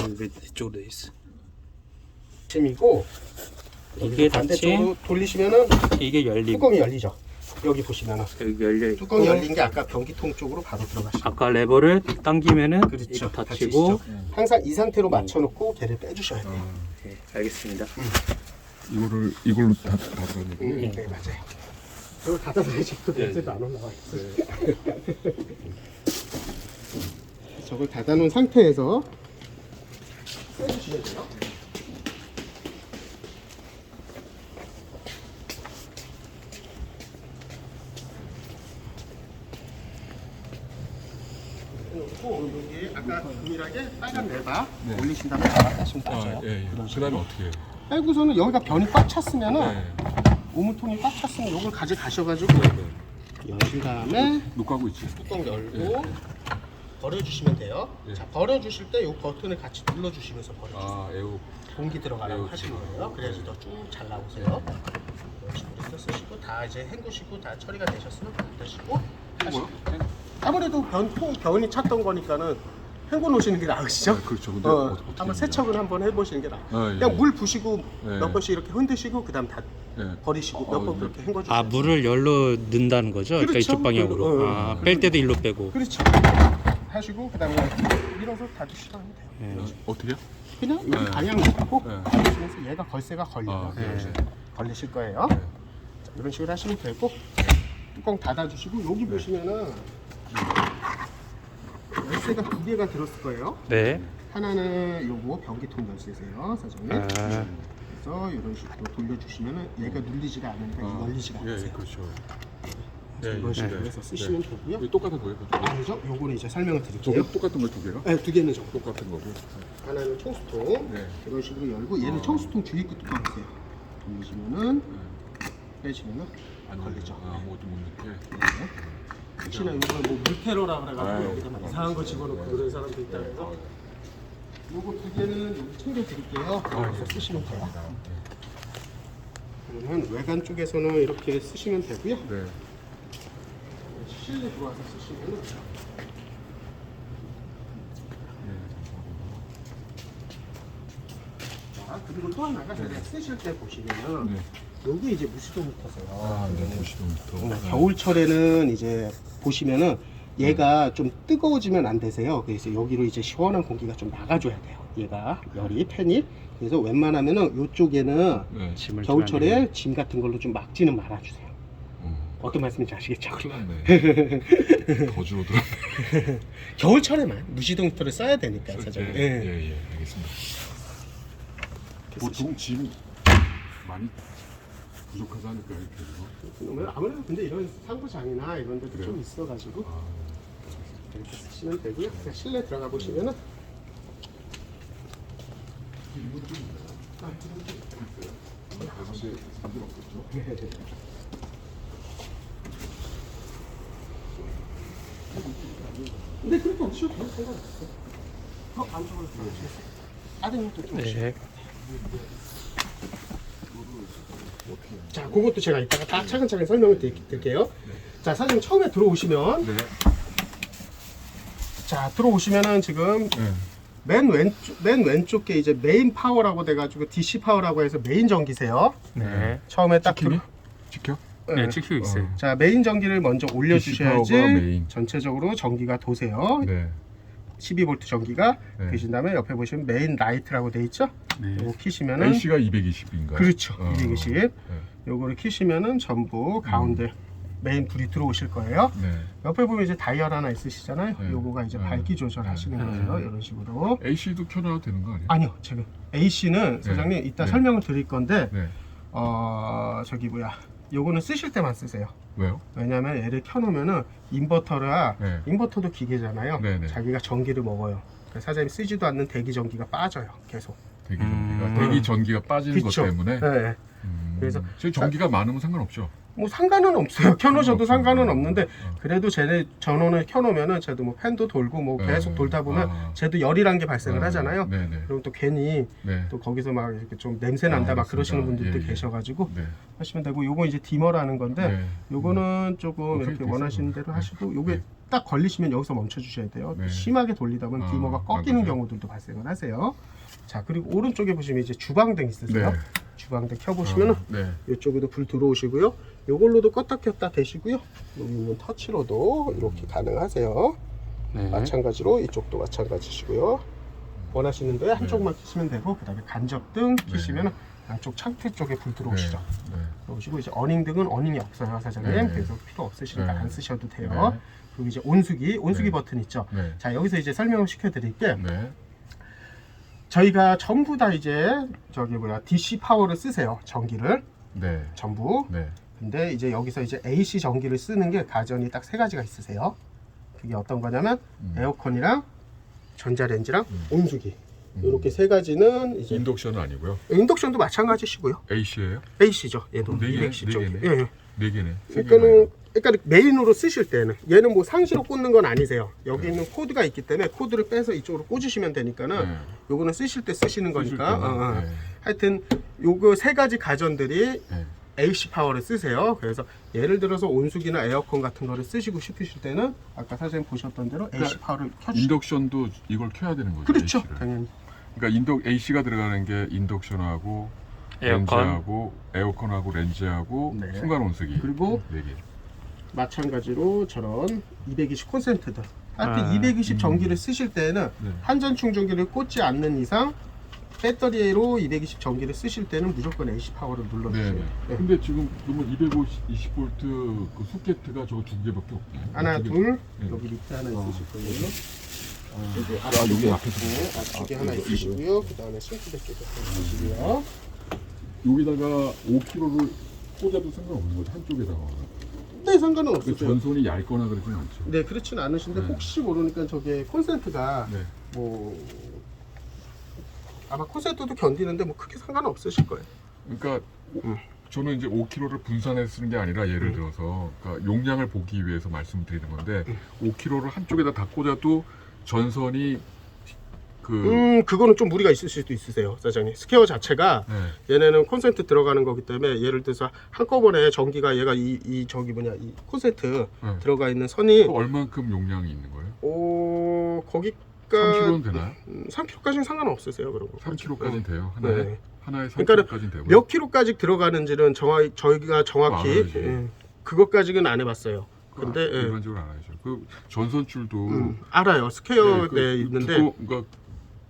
이쪽으로 돼 있어. 찜이고 이게 반대쪽으로 돌리시면은 이게 열리고 뚜껑이 열리죠. 여기 보시면은 여기 열려 있고 뚜껑이 열린 게 아까 변기통 쪽으로 바로 들어가시죠. 아까 레버를 당기면은 그렇죠. 이거 닫히고. 항상 이 상태로 맞춰놓고 걔를 빼주셔야 돼요. 네, 알겠습니다. 이걸로 닫아야 되고. 네 맞아요. 이걸 닫아놔야지 또 냄새도 안 올라와 있어. 저걸 닫아놓은 상태에서 빼주시면 돼요. 놓고 여기 아까 동일하게 빨간 레바 올리신 다음에 잡아다시면 빠져요. 예. 그다음에 어떻게 해요? 빼고서는 여기가 변이 꽉 찼으면은 네. 오문통이 꽉 찼으면 이걸 가져가셔가지고 여신 다음에 녹하고 있지. 뚜껑 열고 버려주시면 돼요. 예. 자 버려주실 때 이 버튼을 같이 눌러주시면서 버려주세요. 아, 에어. 공기 들어가라고 예, 하시는 거예요. 그래야지 더 쭉 잘 나오세요. 이런 식으로 해서 쓰시고 다 이제 헹구시고 다 처리가 되셨으면 닫으시고 하시고. 아무래도 변이 찼던 거니까는 헹궈 놓으시는 게 나으시죠? 그렇죠. 근데 어떻게 한번 세척은 한번 해보시는 게 나아요. 아, 예. 그냥 물 부시고 예. 몇 번씩 이렇게 흔드시고 그다음 다 예. 버리시고 몇 번 네. 그렇게 헹궈주세요. 아, 물을 열로 넣는다는 거죠? 그러니까 그렇죠. 이쪽 방향으로. 아, 뺄 때도 일로 빼고. 그렇죠. 하시고 그다음에 밀어서 닫으시면 돼요. 네. 어떻게요? 그냥 여기 방향 놓고 네. 닫으시면서 얘가 걸쇠가 걸려요. 아, 네. 걸리실 거예요. 네. 자, 이런 식으로 하시면 되고 뚜껑 닫아주시고 여기 보시면은 열쇠가 두 개가 들었을 거예요. 네. 하나는 요거 변기통 열쇠세요, 사장님. 아, 그래서 이런 식으로 돌려주시면은 얘가 눌리지가 않으니까 열리지가 예, 않으세요. 그렇죠. 이런 식으로 해서 쓰시면 되고요. 이거 똑같은 거예요? 그죠? 아니죠? 요거는 이제 설명을 저게 드릴게요. 똑같은 거 두 개가? 네, 두 개는 정도. 똑같은 거고. 하나는 청수통. 네. 이런 식으로 열고 얘는 청수통 주입구 뚜껑 있어요. 돌리시면은 빼시면은 안 걸리죠. 아, 아무것도 못 넣게. 혹시나 요거 뭐 물테러라 그래가지고 아유. 여기다 막 이상한 거 집어넣고 그런 사람도 있다 그래서 요거 두 개는 여기 챙겨드릴게요. 여기서 쓰시면 돼요. 그러면 외관 쪽에서는 이렇게 쓰시면 되고요. 네. 실내 들어와서 쓰시면은 자, 그리고 또 하나가 제가 쓰실 때 보시면은 네. 여기 이제 무수도 미터세요. 아, 네. 보시면부터. 겨울철에는 이제 보시면은 얘가 좀 뜨거워지면 안 되세요. 그래서 여기로 이제 시원한 공기가 좀 나가줘야 돼요. 얘가 열이 팬이. 그래서 웬만하면은 이쪽에는 네. 짐을 겨울철에 짐 같은 걸로 좀 막지는 말아주세요. 어, 어떤 말씀인지 아시겠죠? 큰일 났네. 더 줄어들어. 겨울철에만 무시동 히터를 써야 되니까 사장님. 예, 알겠습니다. 보통 짐 많이 부족하지 않을까요? 이렇게 아무래도 근데 이런 상부장이나 이런 데도 그래요? 좀 있어가지고 아, 이렇게 쓰시면 되고요. 그냥 실내 들어가 보시면은 사실 사람들 없겠죠? 근데 그렇게 없으셔도 돼요. 상관없어요. 안쪽으로 들어오시겠어요? 다른 것도 좀 오시죠. 네. 자, 그것도 제가 이따가 다 차근차근 설명을 드릴게요. 자, 사장님 처음에 들어오시면 네. 자, 들어오시면은 지금 네. 맨 왼쪽 게 이제 메인 파워라고 돼가지고 DC 파워라고 해서 메인 전기세요. 네. 처음에 딱 찍히니? 들어. 찍혀? 네, 찍히고 있어요. 자, 메인 전기를 먼저 올려주셔야지 파워가 메인. 전체적으로 전기가 도세요. 네. 12V 전기가 네. 되신 다음에 옆에 보시면 메인 라이트라고 돼 있죠? 네. 요거 키시면은 AC가 220인가요? 그렇죠. 220. 네. 요거를 키시면은 전부 가운데 메인 불이 들어오실 거예요. 네. 옆에 보면 이제 다이얼 하나 있으시잖아요. 네. 요거가 이제 네. 밝기 조절하시는 네. 거예요. 이런 식으로. AC도 켜놔도 되는 거 아니에요? 아니요, 지금 AC는 사장님 이따 네. 설명을 드릴 건데 네. 저기 뭐야, 요거는 쓰실 때만 쓰세요. 왜요? 왜냐면 얘를 켜놓으면은 인버터라 네. 인버터도 기계잖아요. 네네. 자기가 전기를 먹어요. 그래서 사장님 쓰지도 않는 대기 전기가 빠져요. 계속. 대기 전기가 빠지는 그쵸? 것 때문에. 네. 그래서 그래서 저희 전기가 많으면 상관없죠. 뭐 상관은 없어요. 켜놓으셔도 없어요. 상관은 없는데 그래도 쟤네 전원을 켜놓으면은 쟤도 뭐 팬도 돌고 뭐 계속 네. 돌다 보면 아. 쟤도 열이란 게 발생을 하잖아요. 네네. 그럼 또 괜히 네. 또 거기서 막 이렇게 좀 냄새 난다 막 맞습니다. 그러시는 분들도 예, 예. 계셔가지고 네. 하시면 되고, 요거 이제 디머라는 건데 네. 요거는 조금 이렇게 페이크 원하시는 있어요. 대로 하시고, 요게 네. 딱 걸리시면 여기서 멈춰 주셔야 돼요. 네. 심하게 돌리다 보면 아, 디머가 꺾이는 맞아요. 경우들도 발생을 하세요. 자, 그리고 오른쪽에 보시면 이제 주방등 있으세요. 네. 주방등 켜보시면은 네. 이쪽에도 불 들어오시고요. 요걸로도 껐다 켰다 되시고요. 여기 있는 터치로도 이렇게 가능하세요. 네. 마찬가지로 이쪽도 마찬가지시고요. 원하시는 대로 한쪽만 켜시면 되고, 그 다음에 간접등 켜시면 양쪽 창틀 쪽에 불 들어오시죠. 네. 들어오시고, 이제 어닝등은 어닝이 없어요, 사장님. 네. 그래서 필요 없으시니까 네. 안 쓰셔도 돼요. 네. 그리고 이제 온수기 네. 버튼 있죠. 네. 자, 여기서 이제 설명을 시켜드릴게. 네. 저희가 전부 다 이제 DC 파워를 쓰세요. 전기를 네. 전부. 네. 근데 이제 여기서 이제 AC 전기를 쓰는 게 가전이 딱 세 가지가 있으세요. 그게 어떤 거냐면 에어컨이랑 전자레인지랑 온수기. 이렇게 세 가지는 이제 인덕션은 아니고요. 인덕션도 마찬가지시고요. AC예요? AC죠. 얘도 네 개, 210 네 전기. 개네. 예, 예. 네 개네. 세 개가 그러니까 메인으로 쓰실 때는 얘는 뭐 상시로 꽂는 건 아니세요. 여기 있는 코드가 있기 때문에 코드를 빼서 이쪽으로 꽂으시면 되니까는 네. 요거는 쓰실 때 쓰시는 쓰실 거니까. 때는, 네. 하여튼 요거 세 가지 가전들이 네. AC 파워를 쓰세요. 그래서 예를 들어서 온수기나 에어컨 같은 거를 쓰시고 싶으실 때는 아까 사장님 보셨던 대로 AC 파워를 켜주시면 인덕션도 이걸 켜야 되는 거죠. 그렇죠. AC를. 당연히. 그러니까 AC가 들어가는 게 인덕션하고 에어컨. 렌즈하고 에어컨하고 렌즈하고 네. 순간 온수기. 그리고 네 개. 마찬가지로 저런 220 콘센트들. 하여튼 아, 220 전기를 쓰실 때는 네. 한전 충전기를 꽂지 않는 이상 배터리로 220 전기를 쓰실 때는 무조건 AC 파워를 눌러주세요. 네. 네. 근데 지금 그러면 220V 그 소켓가 저 두 개밖에 없네요. 하나, 두 개. 둘, 네. 여기 밑에 하나 있으실 거예요. 여기 여기 앞에서. 앞쪽에 하나 있으시고요. 그 다음에 싱크대 쪽에 하나 있으시고요. 여기다가 5kg를 꽂아도 상관없는 거죠. 한쪽에다가. 네, 상관은 그 없으세요. 전선이 얇거나 그러진 않죠. 네, 그렇진 않으신데 네. 혹시 모르니까 저게 콘센트가 네. 뭐 아마 콘센트도 견디는데 뭐 크게 상관은 없으실 거예요. 그러니까 저는 이제 5kg를 분산해서 쓰는 게 아니라 예를 들어서 그러니까 용량을 보기 위해서 말씀드리는 건데 5kg를 한쪽에다 다 꽂아도 전선이 그거는 좀 무리가 있을 수도 있으세요, 사장님. 스퀘어 자체가 네. 얘네는 콘센트 들어가는 거기 때문에 예를 들어서 한꺼번에 전기가 얘가 이 콘센트 네. 들어가 있는 선이 그 얼만큼 용량이 있는 거예요? 거기가 3kg는 되나요? 3kg까지는 상관없으세요, 그런 거. 3kg까지는 돼요. 하나에 네. 하나에 그러니까는 3kg까지는 되고. 몇 킬로까지 들어가는지는 저희가 정확히 알아야지. 그것까지는 안 해봤어요. 근데 예. 일반적으로 알아야죠. 그 전선줄도 알아요. 스퀘어 네, 네, 있는데 그러니까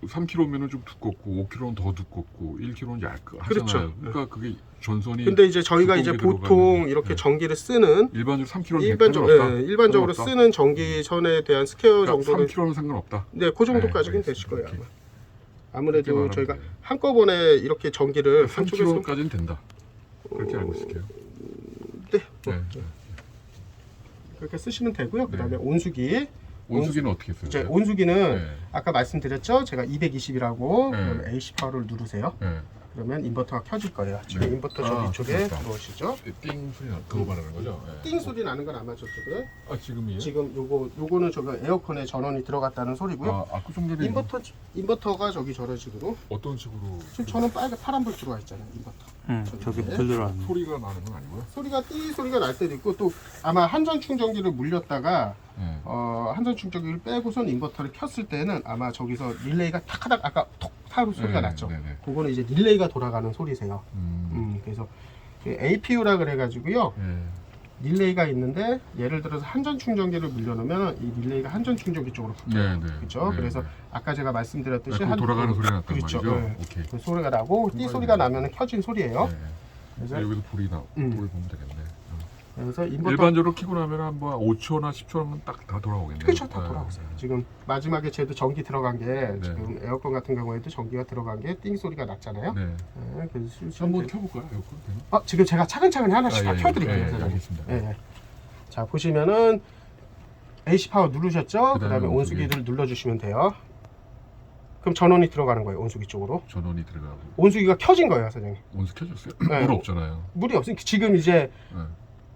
3kg면은 좀 두껍고 5kg는 더 두껍고 1kg는 얇고 그렇죠. 하잖아요. 그러니까 그게 전선이 근데 이제 저희가 이제 두껍게 보통 들어가는, 이렇게 네. 전기를 쓰는 일반적으로 3kg는 일반적으로 쓰는 전기선에 대한 스퀘어 정도는 3kg는 상관없다. 네, 그 정도까지는 네, 되실 거예요. 알겠습니다. 아마. 그렇게 아무래도 말하면 저희가 돼요. 한꺼번에 이렇게 전기를 한쪽에서 3kg까지는 된다. 그렇게 알고 있을게요. 네, 네. 네. 그렇게 쓰시면 되고요. 그다음에 네. 온수기. 온수기는 어떻게 써요? 이제 온수기는 네. 아까 말씀드렸죠. 제가 220이라고 네. AC 파워를 누르세요. 네. 그러면 인버터가 켜질 거예요. 지금 네. 인버터 아, 저기 쪽에 그렇다. 들어오시죠. 띵 소리 나. 그거 말하는 거죠? 네. 띵 소리 나는 건 아마 저쪽에 아 지금이에요? 지금 요거는 저거 에어컨에 전원이 들어갔다는 소리고요. 그 정도는 인버터가 저기 저런 식으로 어떤 식으로 지금 저는 파란불 들어와 있잖아요. 인버터. 저기 네. 불 들어왔네. 소리가 나는 건 아니고요? 소리가 띠 소리가 날 때도 있고 또 아마 한전 충전기를 물렸다가 네. 한전 충전기를 빼고선 인버터를 켰을 때는 아마 저기서 릴레이가 탁 하다 아까 톡 하고 소리가 네, 났죠. 네, 네. 그거는 이제 릴레이가 돌아가는 소리세요. 그래서 APU라 그래가지고요. 네. 릴레이가 있는데 예를 들어서 한전 충전기를 물려놓으면 이 릴레이가 한전 충전기 쪽으로 바뀌어요. 네, 네. 그렇죠. 네, 그래서 네. 아까 제가 말씀드렸듯이 그 돌아가는 소리가 났단 그렇죠. 말이죠? 네. 오케이. 그 소리가 나고 띠 소리가 나면 켜진 소리예요. 네. 그래서, 여기서 불이 보면 되겠네. 그래서 인버터 일반적으로 키고 나면 한뭐 5초나 10초면 딱 다 돌아오겠네요. 그렇죠. 다 네. 돌아오세요. 지금 마지막에 쟤도 전기 들어간 게 네. 지금 에어컨 같은 경우에도 전기가 들어간 게 띵 소리가 났잖아요. 네. 네, 그래서 한번 켜볼까요? 에어컨 되나? 지금 제가 차근차근히 하나씩 다 켜드릴게요. 예, 사장님. 알겠습니다. 예, 예. 자 보시면은 AC 파워 누르셨죠? 그다음에 그다음에 온수기를 눌러주시면 돼요. 그럼 전원이 들어가는 거예요. 온수기 쪽으로. 전원이 들어가고 온수기가 켜진 거예요, 사장님. 온수 켜졌어요? 네. 물 없잖아요. 물이 없으니까 지금 이제 네.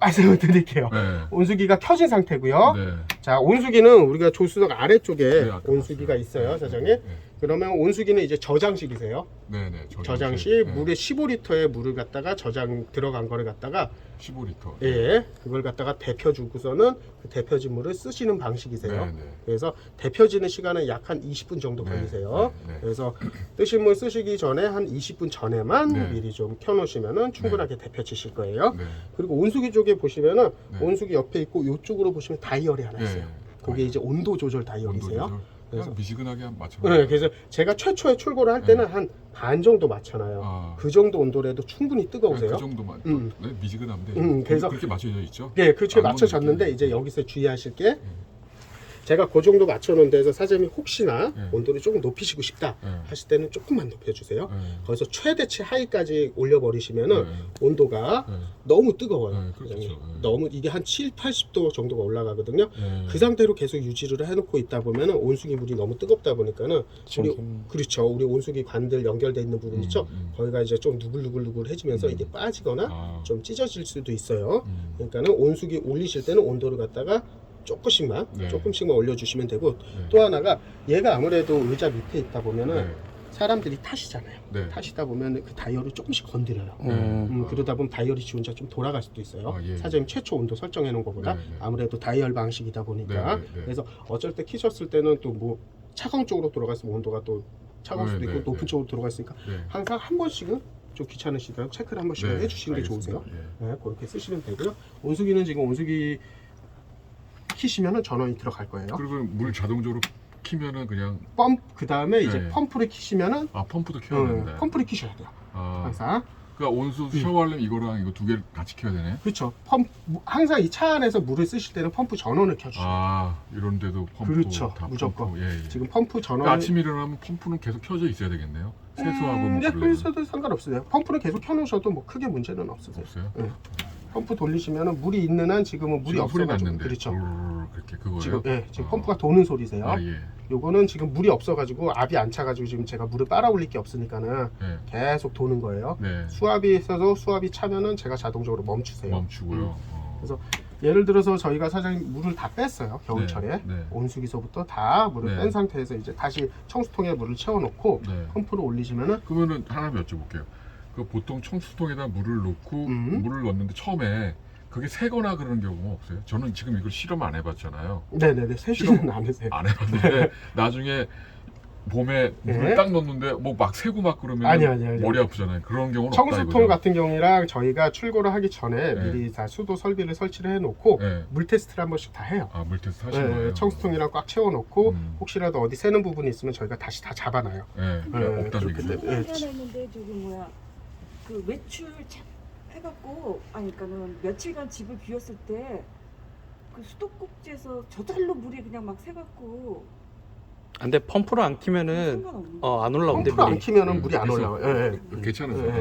말씀을 드릴게요. 네. 온수기가 켜진 상태고요. 네. 자, 온수기는 우리가 조수석 아래쪽에 네, 아까 온수기가 봤어요. 있어요, 네, 사장님. 네, 그러면 온수기는 이제 저장식이세요. 네, 네. 저장 시 물에 15리터의 물을 갖다가 저장 들어간 거를 갖다가 15리터. 예, 그걸 갖다가 데펴주고서는 그 데펴진 물을 쓰시는 방식이세요. 네, 네. 그래서 데펴지는 시간은 약 한 20분 정도 네, 걸리세요. 네, 네. 그래서 뜨신 물 쓰시기 전에 한 20분 전에만 네. 미리 좀 켜놓으시면은 충분하게 데펴지실 거예요. 네. 그리고 온수기 쪽에 보시면은 네. 온수기 옆에 있고 이쪽으로 보시면 다이얼이 하나 네. 있어요. 그게 이제 온도 조절 온도 다이얼이세요. 조절. 그래서 그냥 미지근하게 맞춰. 네, 그래서 제가 최초에 출고를 할 때는 한 반 정도 맞춰놔요. 아. 그 정도 온도라도 충분히 뜨거우세요. 그 정도만. 음. 네, 미지근한데. 그래서- 그렇게 맞춰져 있죠. 네, 그렇게 안 맞춰졌는데 먹는 이제 느낌이. 여기서 주의하실 게 제가 그 정도 맞춰놓은 데서 사장님이 혹시나 네. 온도를 조금 높이시고 싶다 네. 하실 때는 조금만 높여주세요. 네. 거기서 최대치 하이까지 올려버리시면은 네. 온도가 네. 너무 뜨거워요. 네, 그렇죠. 사장님. 네. 너무 이게 한 7, 80도 정도가 올라가거든요. 네. 그 상태로 계속 유지를 해놓고 있다 보면은 온수기 물이 너무 뜨겁다 보니까는 우리 그렇죠. 우리 온수기 관들 연결돼 있는 부분 있죠. 거기가 이제 좀 누글누글누글해지면서 이게 빠지거나 아. 좀 찢어질 수도 있어요. 음. 그러니까는 온수기 올리실 때는 온도를 갖다가 조금씩만 네. 올려주시면 되고 네. 또 하나가 얘가 아무래도 의자 밑에 있다 보면은 네. 사람들이 타시잖아요. 네. 타시다 보면 그 다이얼을 조금씩 건드려요. 음. 그러다 보면 다이얼이 지 혼자 좀 돌아갈 수도 있어요. 아, 예. 사장님 최초 온도 설정해 놓은 것보다 네, 네. 아무래도 다이얼 방식이다 보니까 네, 네, 네. 그래서 어쩔 때 키셨을 때는 또 뭐 차가운 쪽으로 돌아갔으면 온도가 또 차가울 네, 수도 있고 네, 높은 네. 쪽으로 돌아갔으니까 네. 항상 한 번씩은 좀 귀찮으시더라도 체크를 한 번씩은 네, 해주시는 게 알겠습니다. 좋으세요. 예. 네, 그렇게 쓰시면 되고요. 온수기는 지금 온수기 키시면은 전원이 들어갈 거예요. 그리고 물 자동적으로 키면은 그냥 그 다음에 이제 네. 펌프를 키시면은 펌프도 켜야 되는데. 펌프를 키셔야 돼요. 아, 항상. 그러니까 온수 샤워하려면 이거랑 이거 두 개를 같이 켜야 되네. 그렇죠. 항상 이 차 안에서 물을 쓰실 때는 펌프 전원을 켜주셔요. 아, 이런 데도 펌프 그렇죠. 다 무조건. 펌프. 예, 예. 지금 펌프 전원을 그러니까 아침에 일어나면 펌프는 계속 켜져 있어야 되겠네요. 세수하고 뭐 네, 그러려면. 그래서도 상관없어요. 펌프는 계속 켜놓으셔도 뭐 크게 문제는 없으세요. 없어요? 네. 펌프 돌리시면은 물이 있는 한 지금은 물이 지금 소리 없어가지고 났는데. 그렇죠. 그렇게 그거예요? 지금 지금 아. 펌프가 도는 소리세요. 아, 예. 요거는 지금 물이 없어가지고 압이 안 차가지고 지금 제가 물을 빨아 올릴 게 없으니까는 네. 계속 도는 거예요. 네. 수압이 있어서 수압이 차면은 제가 자동적으로 멈추세요. 멈추고요. 그래서 예를 들어서 저희가 사장님 물을 다 뺐어요. 겨울철에 네, 네. 온수기서부터 다 물을 네. 뺀 상태에서 이제 다시 청수통에 물을 채워놓고 네. 펌프를 올리시면은 그러면은 하나 여쭤볼게요. 그 보통 청수통에다 물을 넣고 물을 넣는데 처음에 그게 새거나 그런 경우가 없어요? 저는 지금 이걸 실험 안 해봤잖아요. 네네네 세시는 안 해세요. 안 해봤는데 나중에 봄에 물을 네. 딱 넣는데 뭐 막 새고 막 그러면 아니요. 머리 아프잖아요. 그런 경우는 없다 청수통 이거죠? 같은 경우랑 저희가 출고를 하기 전에 네. 미리 다 수도 설비를 설치를 해놓고 네. 물 테스트를 한 번씩 다 해요. 아, 물 테스트 하시는 거예요? 청수통이랑 꽉 채워놓고 음. 혹시라도 어디 새는 부분이 있으면 저희가 다시 다 잡아놔요. 네, 그러니까 없다는 그렇기 얘기죠. 때문에. 하나 있는데 저기 뭐야 그 외출 해갖고 아니 그러니까는 며칠간 집을 비웠을 때 그 수도꼭지에서 저절로 물이 그냥 막 새갖고 근데 펌프를 안 키면은 상관없는데 안 올라오는데 펌프를 안 물이. 키면은 물이 안 그래서 올라와요. 괜찮으세요?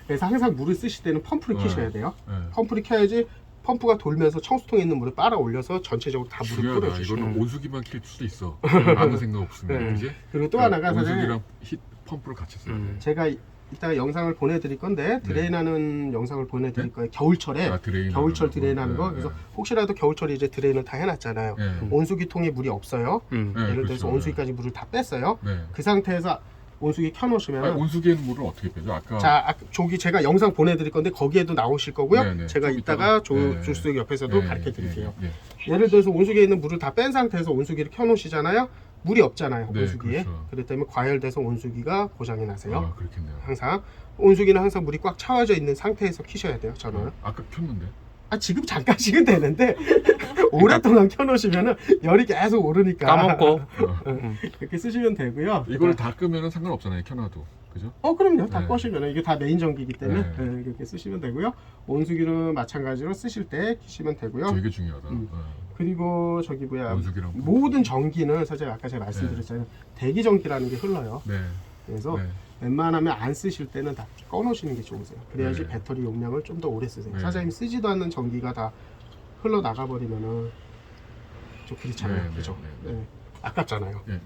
그래서 항상 물을 쓰실 때는 펌프를 네. 키셔야 돼요. 네. 펌프를 켜야지 펌프가 돌면서 청수통에 있는 물을 빨아 올려서 전체적으로 다 물을 중요하다. 뿌려주시고. 이거는 온수기만 킬 수도 있어. 아무 생각 없으면. 네. 그지? 그리고 또 하나가 사실 온수기랑 히 펌프를 같이 써요. 제가 이따가 영상을 보내드릴 건데 드레인하는 영상을 보내드릴 네? 거예요. 겨울철에 드레인 겨울철 하는 거. 드레인하는 거. 네, 그래서 네. 혹시라도 겨울철에 이제 드레인을 다 해놨잖아요. 네. 온수기통에 물이 없어요. 네, 예를 들어서 그렇죠. 온수기까지 물을 다 뺐어요. 네. 그 상태에서 온수기 켜놓으시면 아니, 온수기에는 물을 어떻게 빼죠? 아까 저기 제가 영상 보내드릴 건데 거기에도 나오실 거고요. 네, 네. 제가 좀 이따가 네. 조수석 옆에서도 네, 가르쳐 드릴게요. 네, 네. 예를 들어서 온수기에 있는 물을 다 뺀 상태에서 온수기를 켜놓으시잖아요. 물이 없잖아요. 네, 온수기에. 그렇죠. 그렇기 때문에 과열돼서 온수기가 고장이 나세요. 아, 그렇겠네요. 항상 온수기는 항상 물이 꽉 차워져 있는 상태에서 키셔야 돼요. 저는. 아까 켰는데. 지금 잠깐씩은 되는데 오랫동안 켜놓으시면은 열이 계속 오르니까 까먹고. 이렇게 쓰시면 되고요. 이걸 다 끄면은 상관없잖아요. 켜놔도. 그죠? 그럼요. 다 네. 꺼시면은 이게 다 메인 전기이기 때문에 네. 이렇게 쓰시면 되고요. 온수기는 마찬가지로 쓰실 때 키시면 되고요. 되게 중요하다. 그리고 저기 뭐야 온수기랑 모든 전기는 사실 아까 제가 말씀드렸잖아요. 대기 전기라는 게 흘러요. 네. 그래서 네. 웬만하면 안 쓰실 때는 다 꺼놓으시는 게 좋으세요. 그래야지 네. 배터리 용량을 좀 더 오래 쓰세요. 네. 사장님 쓰지도 않는 전기가 다 흘러나가 버리면은 좀 그렇잖아요. 네, 네, 그죠? 네, 네. 아깝잖아요. 네.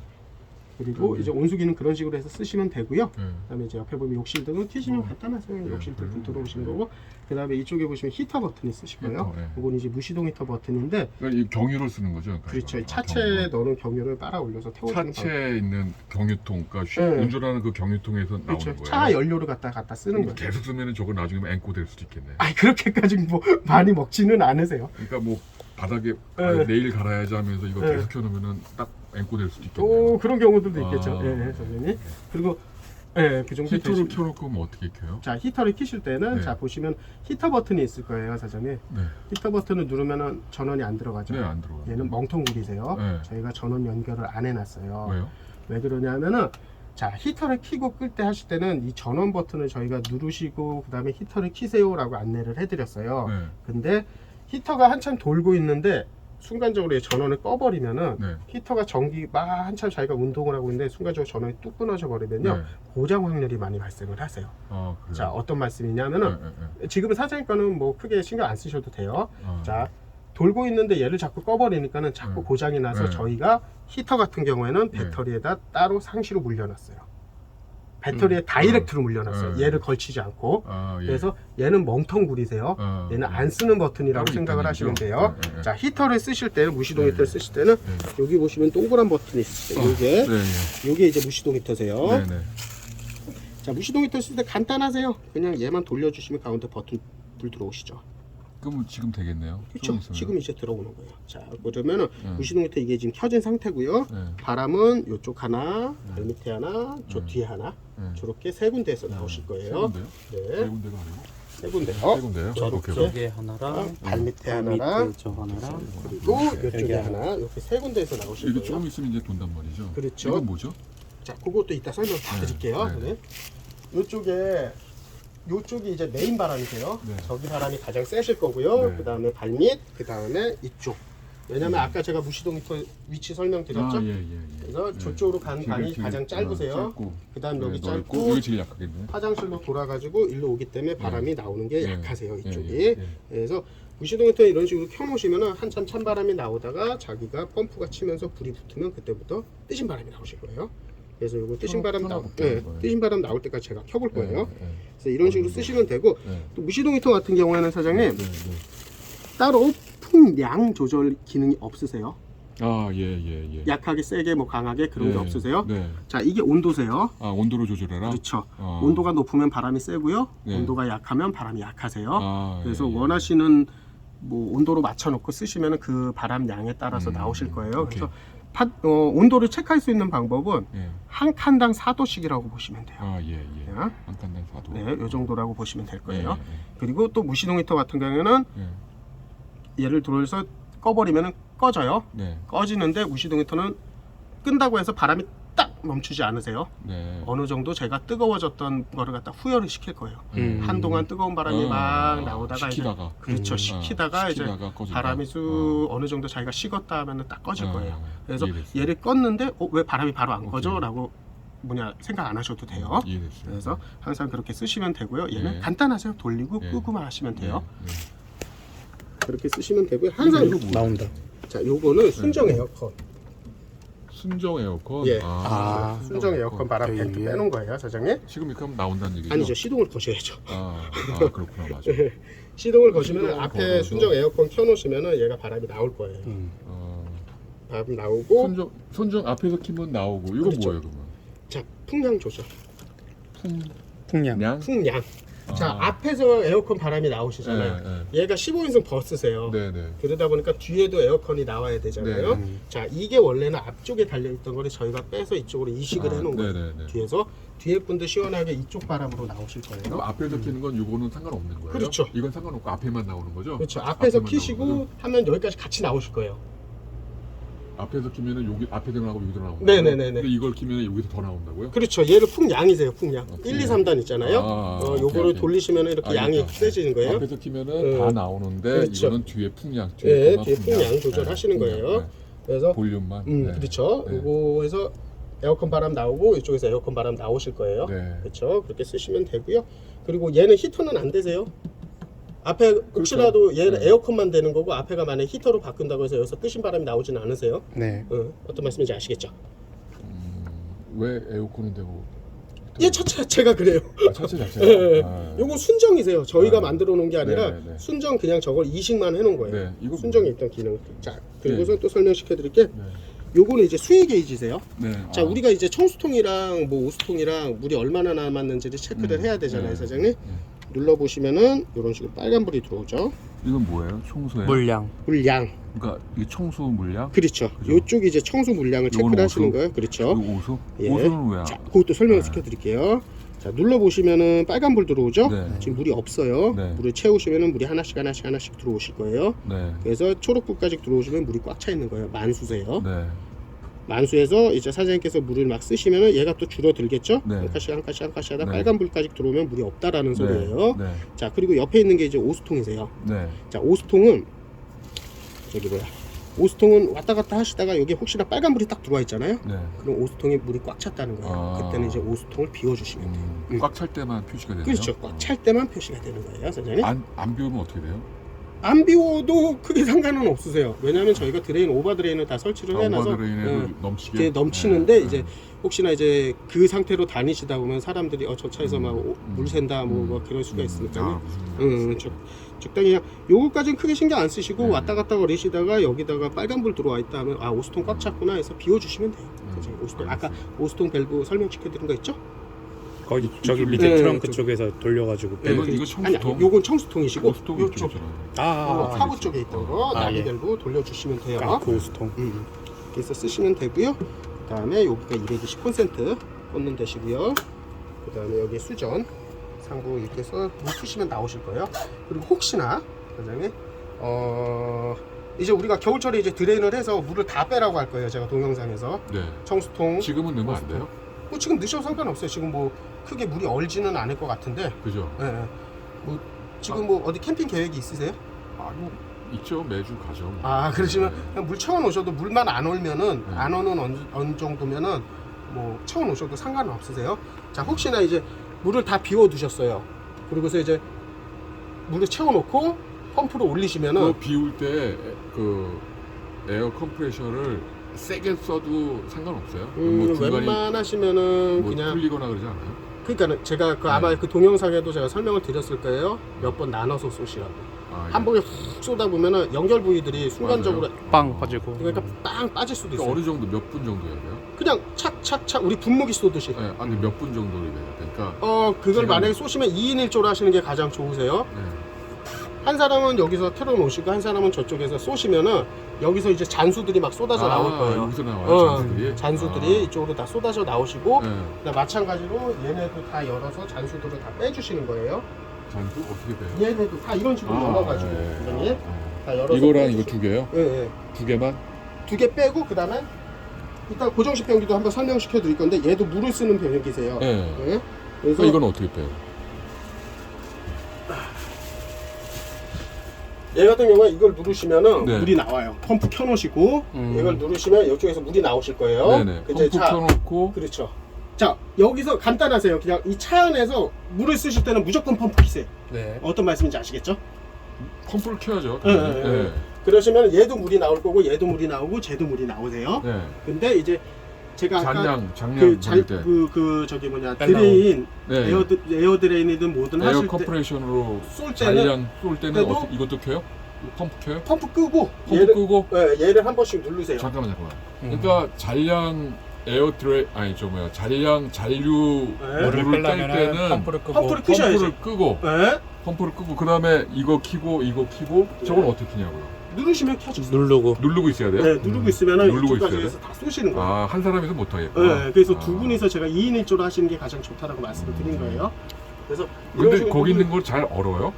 그리고 이제 온수기는 그런 식으로 해서 쓰시면 되고요. 네. 그다음에 이제 옆에 보면 욕실 등은 켜시면 간단하세요. 욕실 등 들어오시는 거고, 그다음에 이쪽에 보시면 히터 버튼이 쓰실 거예요. 히터, 네. 이건 이제 무시동 히터 버튼인데, 그러니까 이 경유를 쓰는 거죠. 그러니까 그렇죠. 이거. 차체에 넣는 경유를 빨아 올려서 태워주는 차체에 있는 경유통, 그러니까 네. 운전하는 그 경유통에서 나오는 그렇죠. 거예요. 차 연료를 갖다 쓰는 거예요. 계속 쓰면은 저거 나중에 앵꼬 될 수도 있겠네. 아니 그렇게까지 뭐 많이 먹지는 않으세요. 그러니까 뭐 바닥에 네. 내일 갈아야지 하면서 이거 네. 계속 켜놓으면은 딱 앵꼬 될 수도 있겠네요. 또 그런 경우들도 있겠죠. 아. 예, 선생님. 그리고 예, 그 정도 히터를 되시- 켜놓고 뭐 어떻게 켜요? 자, 히터를 켜실 때는 네. 자 보시면 히터 버튼이 있을 거예요, 사장님. 네, 히터 버튼을 누르면은 전원이 안 들어가죠. 네, 안 들어가요. 얘는 멍텅구리세요. 네. 저희가 전원 연결을 안 해놨어요. 왜요? 왜 그러냐면은 자 히터를 켜고 끌 때 하실 때는 이 전원 버튼을 저희가 누르시고 그 다음에 히터를 켜세요라고 안내를 해드렸어요. 네, 근데 히터가 한참 돌고 있는데 순간적으로 이 전원을 꺼버리면은 네. 히터가 전기 막 한참 자기가 운동을 하고 있는데 순간적으로 전원이 뚝 끊어져 버리면요 네. 고장 확률이 많이 발생을 하세요. 아, 그래요? 자 어떤 말씀이냐면은 네, 네. 지금은 사장님 거는 뭐 크게 신경 안 쓰셔도 돼요. 아, 자 돌고 있는데 얘를 자꾸 꺼버리니까는 자꾸 네. 고장이 나서 네. 저희가 히터 같은 경우에는 네. 배터리에다 따로 상시로 물려놨어요. 배터리에 다이렉트로 물려놨어요. 네. 얘를 걸치지 않고. 아, 예. 그래서 얘는 멍텅구리세요. 아, 얘는 예. 안 쓰는 버튼이라고 따로 생각을 있다는 하시면 얘기죠? 돼요. 네, 네. 자 히터를 쓰실 때는 무시동 네. 히터를 쓰실 때는 네. 여기 보시면 동그란 버튼이 있어요. 요게 네, 요게 이제 무시동 히터세요. 네, 네. 자 무시동 히터 쓸 때 간단하세요. 그냥 얘만 돌려주시면 가운데 버튼 불 들어오시죠. 그럼 지금 되겠네요. 그렇죠. 좀 있으면. 지금 이제 들어오는 거예요. 자 그러면은 네. 무시동 히터 이게 지금 켜진 상태고요. 네. 바람은 이쪽 하나, 발 밑에 하나, 저 뒤에 하나, 네. 저렇게 세 군데에서 나오실 세 거예요. 군데요? 세 네, 군데가 아니고? 세 군데요. 세 군데요? 저렇게. 오케이, 오케이. 저게 하나랑 발 밑에 발 하나랑 밑에 저 하나랑 그리고 이쪽에 여기 하나, 이렇게 세 군데에서 나오실 이게 거예요. 조금 있으면 이제 돈단 말이죠. 그렇죠. 이건 뭐죠? 자, 그것도 이따 설명 다 네, 드릴게요. 네. 네. 요쪽이 이제 메인 바람이세요. 네. 저기 바람이 가장 세실 거고요. 네. 그 다음에 발밑, 그 다음에 이쪽. 왜냐면 아까 제가 무시동 히터 위치 설명드렸죠. 아, 예, 예, 예. 그래서 네. 저쪽으로 간 제일 반이 제일, 가장 짧으세요. 짧고, 그 다음 네, 여기 넓고, 짧고 여기 제일 약하겠네. 화장실로 돌아가지고 일로 오기 때문에 바람이 나오는 게 네. 약하세요. 예, 이쪽이. 예, 예. 그래서 무시동 히터 이런 식으로 켜놓으시면 한참 찬바람이 나오다가 자기가 펌프가 치면서 불이 붙으면 그때부터 뜨신 바람이 나오실 거예요. 그래서 이거 뜨신 바람 켜놓을게요, 이거는. 뜨신 바람 나올 때까지 제가 켜볼 거예요. 예, 예. 그래서 이런 식으로 쓰시면 되고 네. 또 무시동 히터 같은 경우에는 사장님 네, 네. 따로 풍량 조절 기능이 없으세요. 아, 예, 예, 예. 약하게 세게 뭐 강하게 그런 게 네, 없으세요. 네. 자 이게 온도세요. 아, 온도로 조절해라? 그렇죠. 아. 온도가 높으면 바람이 세고요. 네. 온도가 약하면 바람이 약하세요. 아, 그래서 예, 예. 원하시는 뭐 온도로 맞춰놓고 쓰시면 그 바람 양에 따라서 나오실 거예요. 오케이. 그래서 온도를 체크할 수 있는 방법은 예. 한 칸당 4도씩이라고 보시면 돼요. 아, 예, 예. 자, 한 칸당 4도. 네, 요 정도라고 보시면 될 거예요. 예, 그리고 또 무시동 히터 같은 경우에는 예. 얘를 들어서 꺼버리면 꺼져요. 네. 꺼지는데 무시동 히터는 끈다고 해서 바람이 딱 멈추지 않으세요. 네. 어느 정도 제가 뜨거워졌던 거를 갖다 후열을 시킬 거예요. 음. 한동안 뜨거운 바람이 막 나오다가 식히다가. 이제 그렇죠. 식히다가 이제 식히다가 꺼진다. 바람이 쑥 어느 정도 자기가 식었다 하면은 딱 꺼질 아, 거예요. 그래서 이해됐어요. 얘를 껐는데 왜 바람이 바로 안 오케이. 꺼져? 라고 생각 안 하셔도 돼요. 이해됐어요. 그래서 항상 그렇게 쓰시면 되고요. 얘는 네. 간단하세요. 돌리고 네. 끄고만 하시면 돼요. 네. 그렇게 쓰시면 되고요. 항상 이거 뭐예요? 나온다. 자, 요거는 순정 에어컨. 순정 에어컨. 예. 아, 순정 에어컨 바람 여기 벤트 위에? 빼놓은 거예요, 사장님. 지금 이렇게 하면 나온다는 얘기죠? 아니죠, 시동을 거셔야죠. 아, 그렇구나, 맞아. 시동을 거시면 시동을 앞에 걸어서. 순정 에어컨 켜놓으시면은 얘가 바람이 나올 거예요. 바람 나오고, 순정 앞에서 키면 나오고 이건 그렇죠. 뭐예요, 그러면? 자 풍량 조절, 풍량. 풍량? 풍량. 자 아. 앞에서 에어컨 바람이 나오시잖아요. 얘가 15인승 버스세요. 네, 네. 그러다 보니까 뒤에도 에어컨이 나와야 되잖아요. 네. 자 이게 원래는 앞쪽에 달려있던 거를 저희가 빼서 이쪽으로 이식을 해놓은 거예요. 네, 네, 네. 뒤에서 뒤에 분도 시원하게 이쪽 바람으로 나오실 그럼 거예요. 앞에서 키는 건 이거는 상관없는 거예요? 그렇죠. 이건 상관없고 앞에만 나오는 거죠? 그렇죠. 앞에서 앞에만 키시고 나오는 하면 여기까지 같이 나오실 거예요. 앞에서 키면은 여기 앞에도 나오고 여기도 나오고. 네네네네. 근데 이걸 키면은 여기서 더 나온다고요? 그렇죠. 얘를 풍량이세요. 풍량. 아, 1, 2, 3단 있잖아요. 오케이, 요거를 오케이. 돌리시면 이렇게 양이 알겠다. 세지는 거예요. 앞에서 키면은 다 나오는데 그렇죠. 이거는 뒤에 풍량, 네, 거만 뒤에 풍량 조절하시는 풍량. 거예요. 네. 그래서 볼륨만. 네. 그렇죠. 네. 요거 해서 에어컨 바람 나오고 이쪽에서 에어컨 바람 나오실 거예요. 네. 그렇죠. 그렇게 쓰시면 되고요. 그리고 얘는 히터는 안 되세요. 앞에 혹시라도 얘는 네. 에어컨만 되는 거고 앞에가 만약 히터로 바꾼다고 해서 여기서 뜨신 바람이 나오지는 않으세요. 네. 어떤 말씀인지 아시겠죠? 왜 에어컨인데 뭐? 얘 차체 자체가 그래요. 차체 자체가. 예. 아. 요거 순정이세요. 저희가 아. 만들어 놓은 게 아니라 네, 네. 순정 그냥 저걸 이식만 해놓은 거예요. 네, 이거 순정에 있던 기능. 자, 그리고서 네. 또 설명시켜 드릴게. 네. 요거는 이제 수위 게이지세요. 네. 자, 우리가 이제 청수통이랑 뭐 오수통이랑 물이 얼마나 남았는지를 체크를 해야 되잖아요, 네. 사장님. 눌러 보시면은 이런 식으로 빨간 불이 들어오죠. 이건 뭐예요? 청소예요? 물량. 물량. 그러니까 이 청소 물량? 그렇죠. 그죠. 요쪽이 이제 청수 물량을 요거는 체크를 하시는 오수? 거예요. 그렇죠. 그리고 오수? 예. 오수는 왜? 자, 그것도 설명을 네. 시켜드릴게요. 자, 눌러보시면은 빨간 불 들어오죠? 네. 지금 물이 없어요. 네. 물을 채우시면은 물이 하나씩 들어오실 거예요. 네. 그래서 초록불까지 들어오시면 물이 꽉 차 있는 거예요. 만수세요. 네. 만수에서 이제 사장님께서 물을 막 쓰시면은 얘가 또 줄어들겠죠? 네. 한 칸씩 하다 네. 빨간 불까지 들어오면 물이 없다라는 네. 소리예요. 네. 자, 그리고 옆에 있는 게 이제 오수통이세요. 네. 자, 오수통은 오수통은 왔다 갔다 하시다가 여기 혹시나 빨간 불이 딱 들어와 있잖아요. 네. 그럼 오수통에 물이 꽉 찼다는 거예요. 아. 그때는 이제 오수통을 비워주시면 돼요. 꽉 찰 때만 표시가 되네요. 그렇죠. 꽉 찰 때만 표시가 되는 거예요, 사장님. 안 비우면 어떻게 돼요? 안 비워도 크게 상관은 없으세요. 왜냐하면 저희가 드레인, 오버 드레인을 다 설치를 해놔서 오버드레인에도 넘치게 이게 넘치는데 네. 이제 혹시나 이제 그 상태로 다니시다 보면 사람들이 저 차에서 막 물 샌다 뭐 그럴 수가 있으니까요. 적당히 그냥 요거까지는 크게 신경 안 쓰시고 네. 왔다 갔다 거리시다가 여기다가 빨간불 들어와 있다 하면 아 오수통 꽉 찼구나 해서 비워주시면 돼요. 그죠? 오수통 아까 알겠어요. 오수통 밸브 설명시켜드린 거 있죠? 거기 저기 밑에 네, 트렁크 좀- 쪽에서 돌려가지고 네, 이거 그- 청수통? 아니 요건 청수통이시고 오수통이 요쪽 있잖아요. 하부 쪽에 있던 거 아, 나비 예. 밸브 돌려주시면 돼요. 그 우수통. 그래서 쓰시면 되고요. 그 다음에 여기가 220% 꽂는 데시고요. 그 다음에 여기 수전 상부 이렇게 해서 물 푸시면 나오실 거예요. 그리고 혹시나 사장님 이제 우리가 겨울철에 이제 드레인을 해서 물을 다 빼라고 할 거예요. 제가 동영상에서 네. 청수통 지금은 넣으면 안 돼요? 뭐 지금 넣으셔도 상관없어요. 지금 뭐 크게 물이 얼지는 않을 것 같은데 그죠? 예, 예. 뭐 지금 뭐 어디 캠핑 계획이 있으세요? 뭐 있죠. 매주 가죠. 뭐. 아 그러시면 그냥 물 채워 놓으셔도 물만 안 얼면은 네. 안 오는 어느 정도면은 뭐 채워 놓으셔도 상관은 없으세요. 자 혹시나 이제 물을 다 비워 두셨어요. 그리고서 이제 물을 채워 놓고 펌프를 올리시면은 그거 비울 때 그 에어 컴프레셔를 세게 써도 상관없어요? 뭐 중간에 웬만하시면은 뭐 그냥 풀리거나 그러지 않아요? 그러니까는 제가 그 네. 아마 그 동영상에도 제가 설명을 드렸을 거예요. 몇 번 나눠서 쏘시라고. 아, 예. 한 번에 훅 쏘다 보면은 연결 부위들이 순간적으로 빵 빠지고. 그러니까 빵 빠질 수도 그러니까 있어요. 어느 정도 몇 분 정도 해야 돼요? 그냥 착착착 우리 분무기 쏘듯이. 네, 아니 몇 분 정도 해야 돼요? 그러니까 그걸 지금- 만약에 쏘시면 2인 1조로 하시는 게 가장 좋으세요. 네. 한 사람은 여기서 틀어 놓으시고 한 사람은 저쪽에서 쏘시면은 여기서 이제 잔수들이 막 쏟아져 나올 거예요. 여기서 나와요, 잔수들이. 잔수들이 이쪽으로 다 쏟아져 나오시고 네. 그다음 마찬가지로 얘네도 다 열어서 잔수들을 다 빼주시는 거예요. 잔수 어떻게 돼요? 얘네도 다 이런 식으로 열어가지고 네. 선생님 다 열어서 이거랑 빼주시고. 이거 두 개요? 예, 예. 두 개만? 두 개 빼고 그다음에 일단 고정식 변기도 한번 설명시켜 드릴 건데 얘도 물을 쓰는 변기세요. 네. 예. 그래서 그럼 이건 어떻게 빼요? 얘 같은 경우에 이걸 누르시면은 네. 물이 나와요. 펌프 켜놓으시고 이걸 누르시면 이쪽에서 물이 나오실 거예요. 네네. 그 이제 펌프 켜놓고 그렇죠. 자 여기서 간단하세요. 그냥 이 차 안에서 물을 쓰실 때는 무조건 펌프 키세요. 네. 어떤 말씀인지 아시겠죠? 펌프를 켜야죠. 네, 당연히. 네, 네. 그러시면 얘도 물이 나올 거고 얘도 물이 나오고 쟤도 물이 나오세요. 네. 근데 이제 제가 아까 장량 돌릴 때. 그 저기 뭐냐 잘 드레인 네. 에어 드레인이든 뭐든 에어 하실 때 컴프레션으로 쏠 때는 잔량 쏠 때는 때도 이것도 켜요? 펌프 켜요? 펌프 끄고 펌프 끄고 얘를 한 번씩 누르세요. 잠깐만. 그러니까 잔량 에어 드레 아니 저 뭐야 잔량 잔류 네. 물을 뺄 빼려면은 때는 펌프를 끄고. 펌프를 끄셔야죠. 펌프를 끄고 네? 펌프를 끄고 그다음에 이거 키고 저건 어떻게 키냐고요? 누르시면 켜지세요. 누르고 있어야 돼요? 네, 누르고 있으면은 누르고 이쪽까지 있어야 해서 다 쏘시는 거예요. 아, 한 사람이서 못 하겠구나. 네, 그래서 아. 두 분이서 제가 2인 1조로 하시는 게 가장 좋다라고 말씀을 드린 거예요. 그래서 이런 근데 식으로 거기 누르- 있는 걸 잘 얼어요?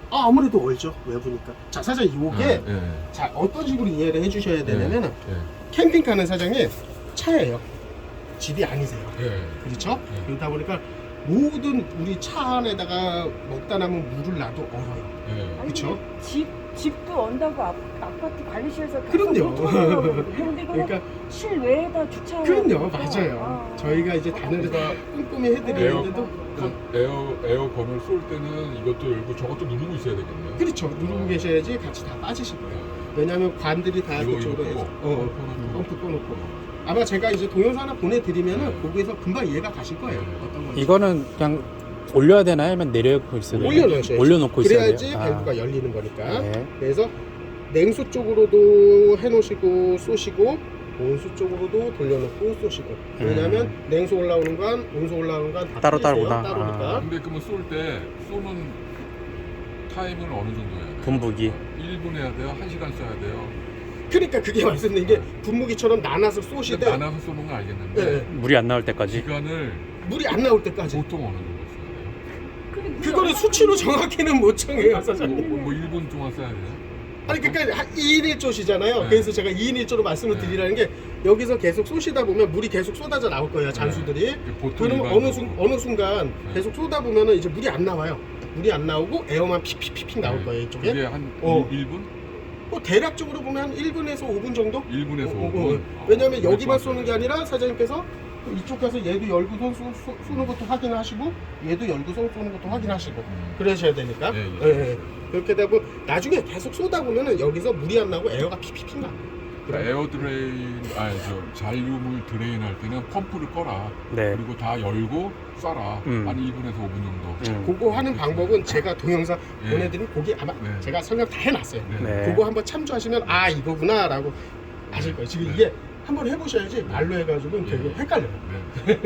아무래도 얼죠. 외부니까. 자, 사장님 요게 네, 네. 자 어떤 식으로 이해를 해주셔야 되냐면 네. 캠핑카는 사장님 차예요. 집이 아니세요. 네. 그렇죠? 네. 그러다 보니까 모든 우리 차 안에다가 먹다 남은 물을 놔도 얼어요. 네. 아니, 그쵸? 집도 언다고 아파트 관리실에서 그럼요. 그런데 이거는 그러니까 실외에다 주차. 그럼요, 맞아요. 저희가 이제 단열에다 꼼꼼히 해드리는데도 에어건을 쏠 때는 이것도 열고 저것도 누르고 있어야 되겠네요. 그렇죠. 누르고 계셔야지 같이 다 빠지실 거예요. 왜냐하면 관들이 다 이거 그쪽으로 끄고, 해서 펌프 펌프 꺼놓고 아마 제가 이제 동영상 하나 보내드리면은 거기에서 금방 이해가 가실 거예요. 어떤 건지. 이거는 그냥 올려야 되나요? 아니면 내려놓고 있어야 되나요? 올려놓으셔야죠. 올려놓고 있어야 돼요? 그래야지 밸브가 열리는 거니까. 네. 그래서 냉수 쪽으로도 해놓으시고 쏘시고 온수 쪽으로도 돌려놓고 쏘시고. 왜냐면 냉수 올라오는 건 온수 올라오는 건 다 따로따로구나. 따로니까. 근데 그러면 쏠 때 쏘는 타임을 어느 정도 해야 돼요? 분무기. 1분 해야 돼요? 1시간 써야 돼요? 그러니까 그게 말씀드린 게 분무기처럼 나눠서 쏘시되 근데 나눠서 쏘는 건 알겠는데 네. 물이 안 나올 때까지. 기간을 물이 안 나올 때까지. 보통 어느 정도 써야 돼요? 그거를 수치로 정확히는 못 정해요, 사장님. 뭐 1분 동안 써야 돼요? 아니 그러니까 한 2인 1조시잖아요. 네. 그래서 제가 2인 1조로 말씀을 네. 드리라는 게 여기서 계속 쏘시다 보면 물이 계속 쏟아져 나올 거예요, 잔수들이. 보통 그러면 어느 순간 네. 계속 쏘다 보면은 이제 물이 안 나와요. 물이 안 나오고 에어만 피피피피 나올 거예요, 이쪽에. 그게 한 어. 1분? 뭐 대략적으로 보면 한 1분에서 5분 정도? 1분에서 어, 5분? 왜냐면 여기만 쏘는 게 아니라 사장님께서 이쪽 가서 얘도 열고선 쏘는 것도 확인하시고 얘도 열고선 쏘는 것도 확인하시고 그러셔야 되니까. 예, 예, 예. 그렇게 되고 나중에 계속 쏘다 보면은 여기서 물이 안 나고 에어가 피피피 나. 그러니까 에어 드레인, 잔류물 드레인 할 때는 펌프를 꺼라. 네. 그리고 다 열고 쏴라. 한 2분에서 5분 정도. 그거 하는 방법은 제가 동영상 예. 보내드린 거기 아마 네. 제가 설명 다 해놨어요. 네. 그거 한번 참조하시면 아 이거구나라고 아실 거예요. 지금 이게 한번 해보셔야지 말로 해가지고 되게 예. 헷갈려요. 네.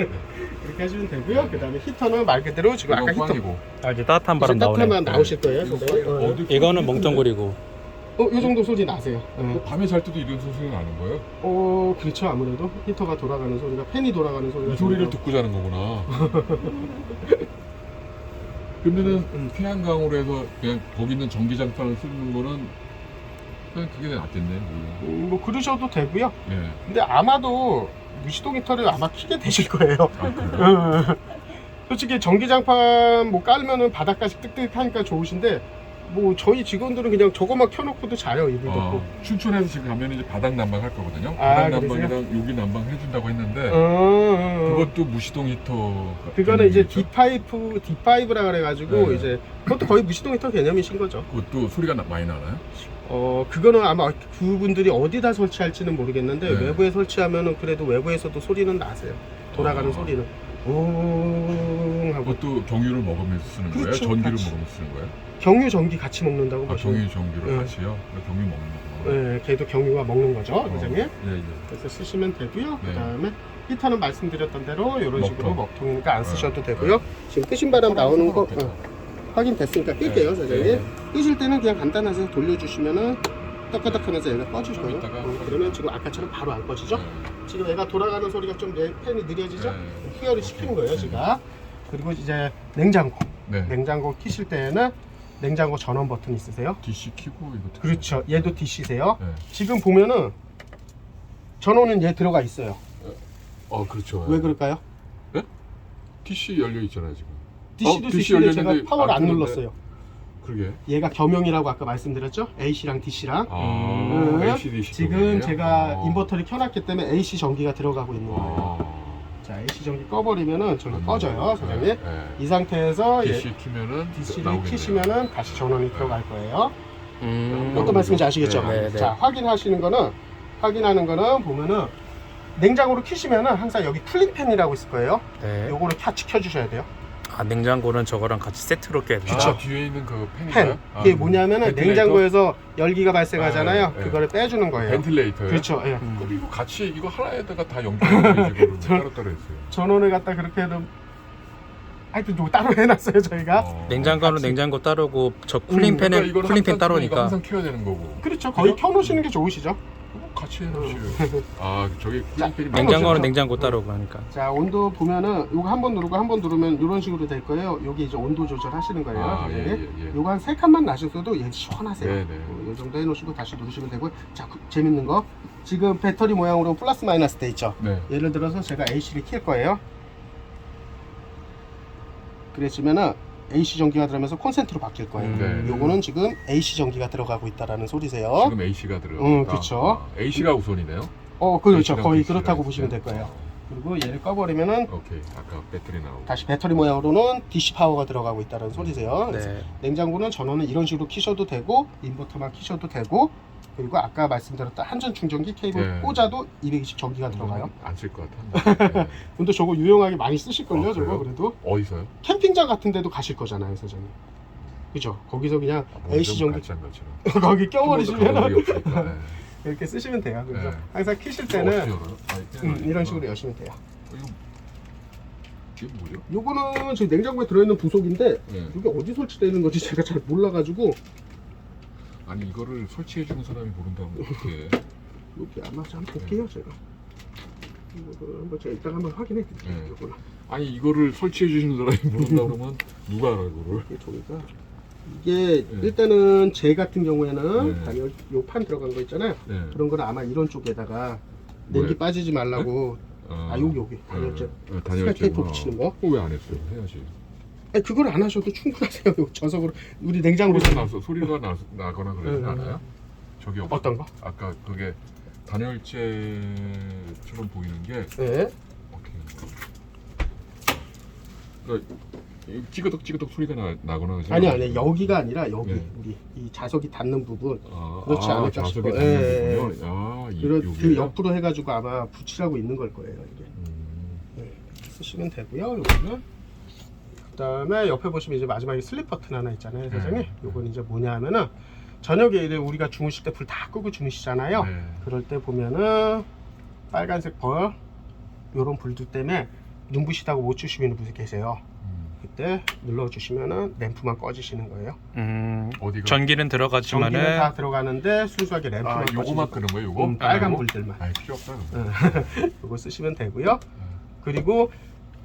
이렇게 하시면 되고요. 그 다음에 히터는 말 그대로 지금 아까 이건 히터 꽝이고. 아, 이제 따뜻한 바람 나오네. 따뜻하면 나오실 거예요. 이거 선생님. 꽝이고. 어디 이거는 멍텅구리고. 이 정도 소리 나세요. 밤에 잘 때도 이런 소리가 나는 거예요? 그렇죠. 아무래도 히터가 돌아가는 소리가 팬이 돌아가는 소리가 이 소리를 좀 듣고 자는 거구나. 그러면은 태양광으로 해서 그냥 거기 있는 전기장판을 쓰는 거는 그냥 그게 낫겠네. 뭐 그러셔도 되고요. 예. 근데 아마도 무시동 히터를 아마 키게 되실 거예요. 아, 그래요? 솔직히 전기장판 뭐 깔면은 바닥까지 뜨뜻하니까 좋으신데 뭐 저희 직원들은 그냥 저것만 켜놓고도 자요, 이불 덮고. 춘천에서 지금 가면 이제 바닥 난방 할 거거든요. 아, 바닥 난방이랑 여기 난방 해준다고 했는데 그것도 무시동 히터. 그거는 이제 개념이죠? D5라 그래가지고 네. 이제 그것도 거의 무시동 히터 개념이신 거죠. 그것도 소리가 많이 나나요? 그거는 아마 그분들이 어디다 설치할지는 모르겠는데 네. 외부에 설치하면은 그래도 외부에서도 소리는 나세요. 돌아가는 소리는 옹 하고. 그것도 경유를 먹으면서 쓰는 거예요? 그렇죠, 전기를 같이. 먹으면서 쓰는 거예요? 경유 전기 같이 먹는다고 보시면. 경유 전기를 네. 같이요? 경유 먹는 거구나. 네, 걔도 경유가 먹는 거죠, 사장님. 예, 예. 그래서 쓰시면 되고요. 네. 그다음에 히터는 말씀드렸던 대로 이런 먹통. 식으로 먹통이니까 안 쓰셔도 네. 되고요. 지금 끄신 바람 나오는 거 됐다. 확인됐으니까 끌게요, 네. 사장님. 네. 끄실 때는 그냥 간단하게 돌려주시면은 따까닥하면서 얘가 꺼질 좀 거예요. 있다가 그러면 지금 아까처럼 바로 안 꺼지죠? 네. 지금 얘가 돌아가는 소리가 좀 팬이 느려지죠? 네. 휴열을 시키는 거예요, 제가. 그리고 이제 냉장고. 네. 냉장고 키실 때는 냉장고 전원 버튼 있으세요? DC 키고 이거. 그렇죠. 얘도 DC세요. 네. 지금 보면은 전원은 얘 들어가 있어요. 그렇죠. 왜 그럴까요? DC 열려 있잖아요 지금. DC도 DC DC인데 제가 열렸는데 파워를 안 끄는데. 눌렀어요. 그러게. 얘가 겸용이라고 아까 말씀드렸죠? AC랑 DC랑. LCD 지금 제가 인버터를 켜놨기 때문에 AC 전기가 들어가고 있는 거예요. 자, AC 전기 꺼버리면은 저기 꺼져요, 사장님. 네. 이 상태에서 DC 키면은 DC를 나오겠네요. 키시면은 다시 전원이 들어갈 거예요. 음. 어떤 말씀인지 아시겠죠? 네, 네. 자, 확인하는 거는 보면은 냉장고로 키시면은 항상 여기 쿨링팬이라고 있을 거예요. 네. 요거를 같이 켜주셔야 돼요. 아, 냉장고는 저거랑 같이 세트로 껴야 돼요. 그쵸. 뒤에 있는 그 팬. 팬인가요? 이게 뭐냐면은 벤틸레이터? 냉장고에서 열기가 발생하잖아요. 아, 네, 네. 그거를 빼주는 거예요. 벤틸레이터요? 그렇죠. 예. 그리고 같이 이거 하나에다가 다 연결해가지고 따로따로 했어요. 전원을 갖다 그렇게 해도 하여튼 좀 따로 해놨어요 저희가. 냉장고는 같이. 냉장고 따르고 저 그러니까 쿨링팬은 이거는 쿨링팬 항상 따로니까. 항상 켜야 되는 거고. 그렇죠. 거의 켜놓으시는 게 좋으시죠. 같이 해놓으시요. 저기 쿨링팬이 냉장고는 그렇죠. 냉장고 따르고 하니까. 자, 온도 보면은 요거 한 번 누르고 한 번 누르면 이런 식으로 될 거예요. 여기 이제 온도 조절하시는 거예요. 예, 네. 예, 예. 요거 한 3칸만 놔주셔도 얘 시원하세요. 네, 네. 요 정도 해놓으시고 다시 누르시면 되고. 자, 재밌는 거 지금 배터리 모양으로 플러스 마이너스 돼 있죠. 네. 예를 들어서 제가 AC를 킬 거예요. 그랬으면은 AC 전기가 들어가면서 콘센트로 바뀔 거예요. 네. 요거는 지금 AC 전기가 들어가고 있다라는 소리세요. 지금 AC가 들어가. 그쵸. AC가 우선이네요. 그렇죠. AC랑 거의 DC랑 그렇다고 있어요. 보시면 될 거예요. 그리고 얘를 꺼버리면은 오케이. 아까 배터리 나오고. 다시 배터리 모양으로는 DC 파워가 들어가고 있다는 소리세요. 그래서 네. 냉장고는 전원은 이런 식으로 키셔도 되고 인버터만 키셔도 되고 그리고 아까 말씀드렸던 한전 충전기 케이블 네. 꽂아도 220 전기가 들어가요. 안 쓸 것 같아. 근데 저거 유용하게 많이 쓰실걸요, 아, 저거 그래요? 그래도. 어디서요? 캠핑장 같은 데도 가실 거잖아요, 사장님. 그죠? 거기서 그냥 AC 전기 같이 한 것처럼. 거기 껴버리시면 없으니까. 네. 이렇게 쓰시면 돼요. 그래서 네. 항상 키실 이거 때는 어떻게 열어요? 아, 이런 식으로 여시면 돼요. 이게 뭐죠? 요거는 지금 냉장고에 들어있는 부속인데 네. 이게 어디 설치되어 있는 건지 제가 잘 몰라가지고 아니 이거를 설치해 주는 사람이 모른다면 어떻게? 여기 아마 한번 볼게요 제가. 이거를 한번 제가 이따가 한번 확인해 드릴게요. 네. 요거는 아니 이거를 설치해 주시는 사람이 모른다 그러면 누가 알아 이거를? 이게 종이가 이게 네. 일단은 제 같은 경우에는 네. 단열 요판 들어간 거 있잖아요. 네. 그런 거는 아마 이런 쪽에다가 냉기 뭐예요? 빠지지 말라고 여기 단열재 스카이 테이프 붙이는 거. 왜 안 했어요? 해야지. 아니 그걸 안 하셔도 충분하세요. 요 저석으로 우리 냉장고 소리가 나거나 그러지 네. 않아요? 저기 어떤 거? 아까 그게 단열재처럼 보이는 게 네. 그러니까 찌그덕 소리가 나거나 그러지 아니 않아요? 여기가 아니라 여기 네. 우리 이 자석이 닿는 부분 아, 그렇지 않을까 자석이 싶어요. 닿는 예, 부분이요? 아, 그 옆으로 해가지고 아마 붙이라고 있는 걸 거예요 이게. 네, 쓰시면 되고요. 요거는 그다음에 옆에 보시면 이제 마지막에 슬립 버튼 하나 있잖아요, 사장님. 네. 요건 이제 뭐냐면은 저녁에 이제 우리가 주무실 때 불 다 끄고 주무시잖아요. 네. 그럴 때 보면은 빨간색 벌 요런 불들 때문에 눈부시다고 못 주시는 분이 계세요. 그때 눌러주시면은 램프만 꺼지시는 거예요. 어디가? 전기는 들어가지만은 전기는 다 들어가는데 순수하게 램프만 아, 요거만 꺼지는 끄는 거예요, 요거? 빨간 요거? 불들만. 아이, 필요 없다. 요거 쓰시면 되고요. 그리고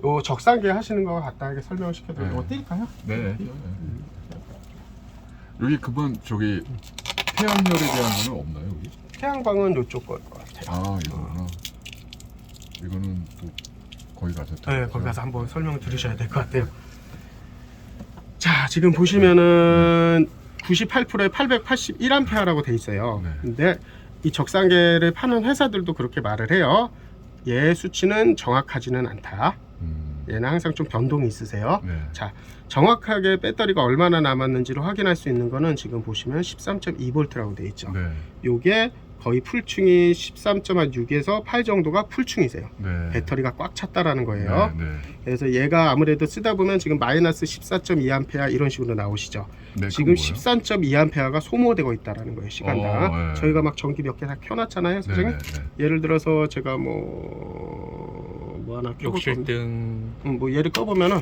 요 적상계 하시는 거 간단하게 설명을 시켜드리면 네. 이거 뛸까요? 네. 여기 그만 저기 태양열에 대한 거는 없나요, 여기? 태양광은 요쪽 거일 것 같아요. 아, 이거구나. 이거는 또 거기 가서 또 네, 거기 가서 한번 설명을 들으셔야 될 것 같아요. 자, 지금 보시면은 98%에 881A라고 돼 있어요. 네. 근데 이 적상계를 파는 회사들도 그렇게 말을 해요. 얘 수치는 정확하지는 않다. 얘는 항상 좀 변동이 있으세요. 네. 자, 정확하게 배터리가 얼마나 남았는지를 확인할 수 있는 거는 지금 보시면 13.2V라고 돼 있죠. 네. 요게 거의 풀충이 13.6에서 8 정도가 풀충이세요. 네. 배터리가 꽉 찼다라는 거예요. 네. 네. 그래서 얘가 아무래도 쓰다 보면 지금 마이너스 14.2A 이런 식으로 나오시죠. 네, 지금 그건 뭐예요? 13.2A가 소모되고 있다라는 거예요, 시간당. 네. 저희가 막 전기 몇 개 다 켜놨잖아요, 사장님. 네, 네, 예를 들어서 제가 뭐 하나 켜볼 겁니다. 욕실등 뭐 얘를 꺼보면은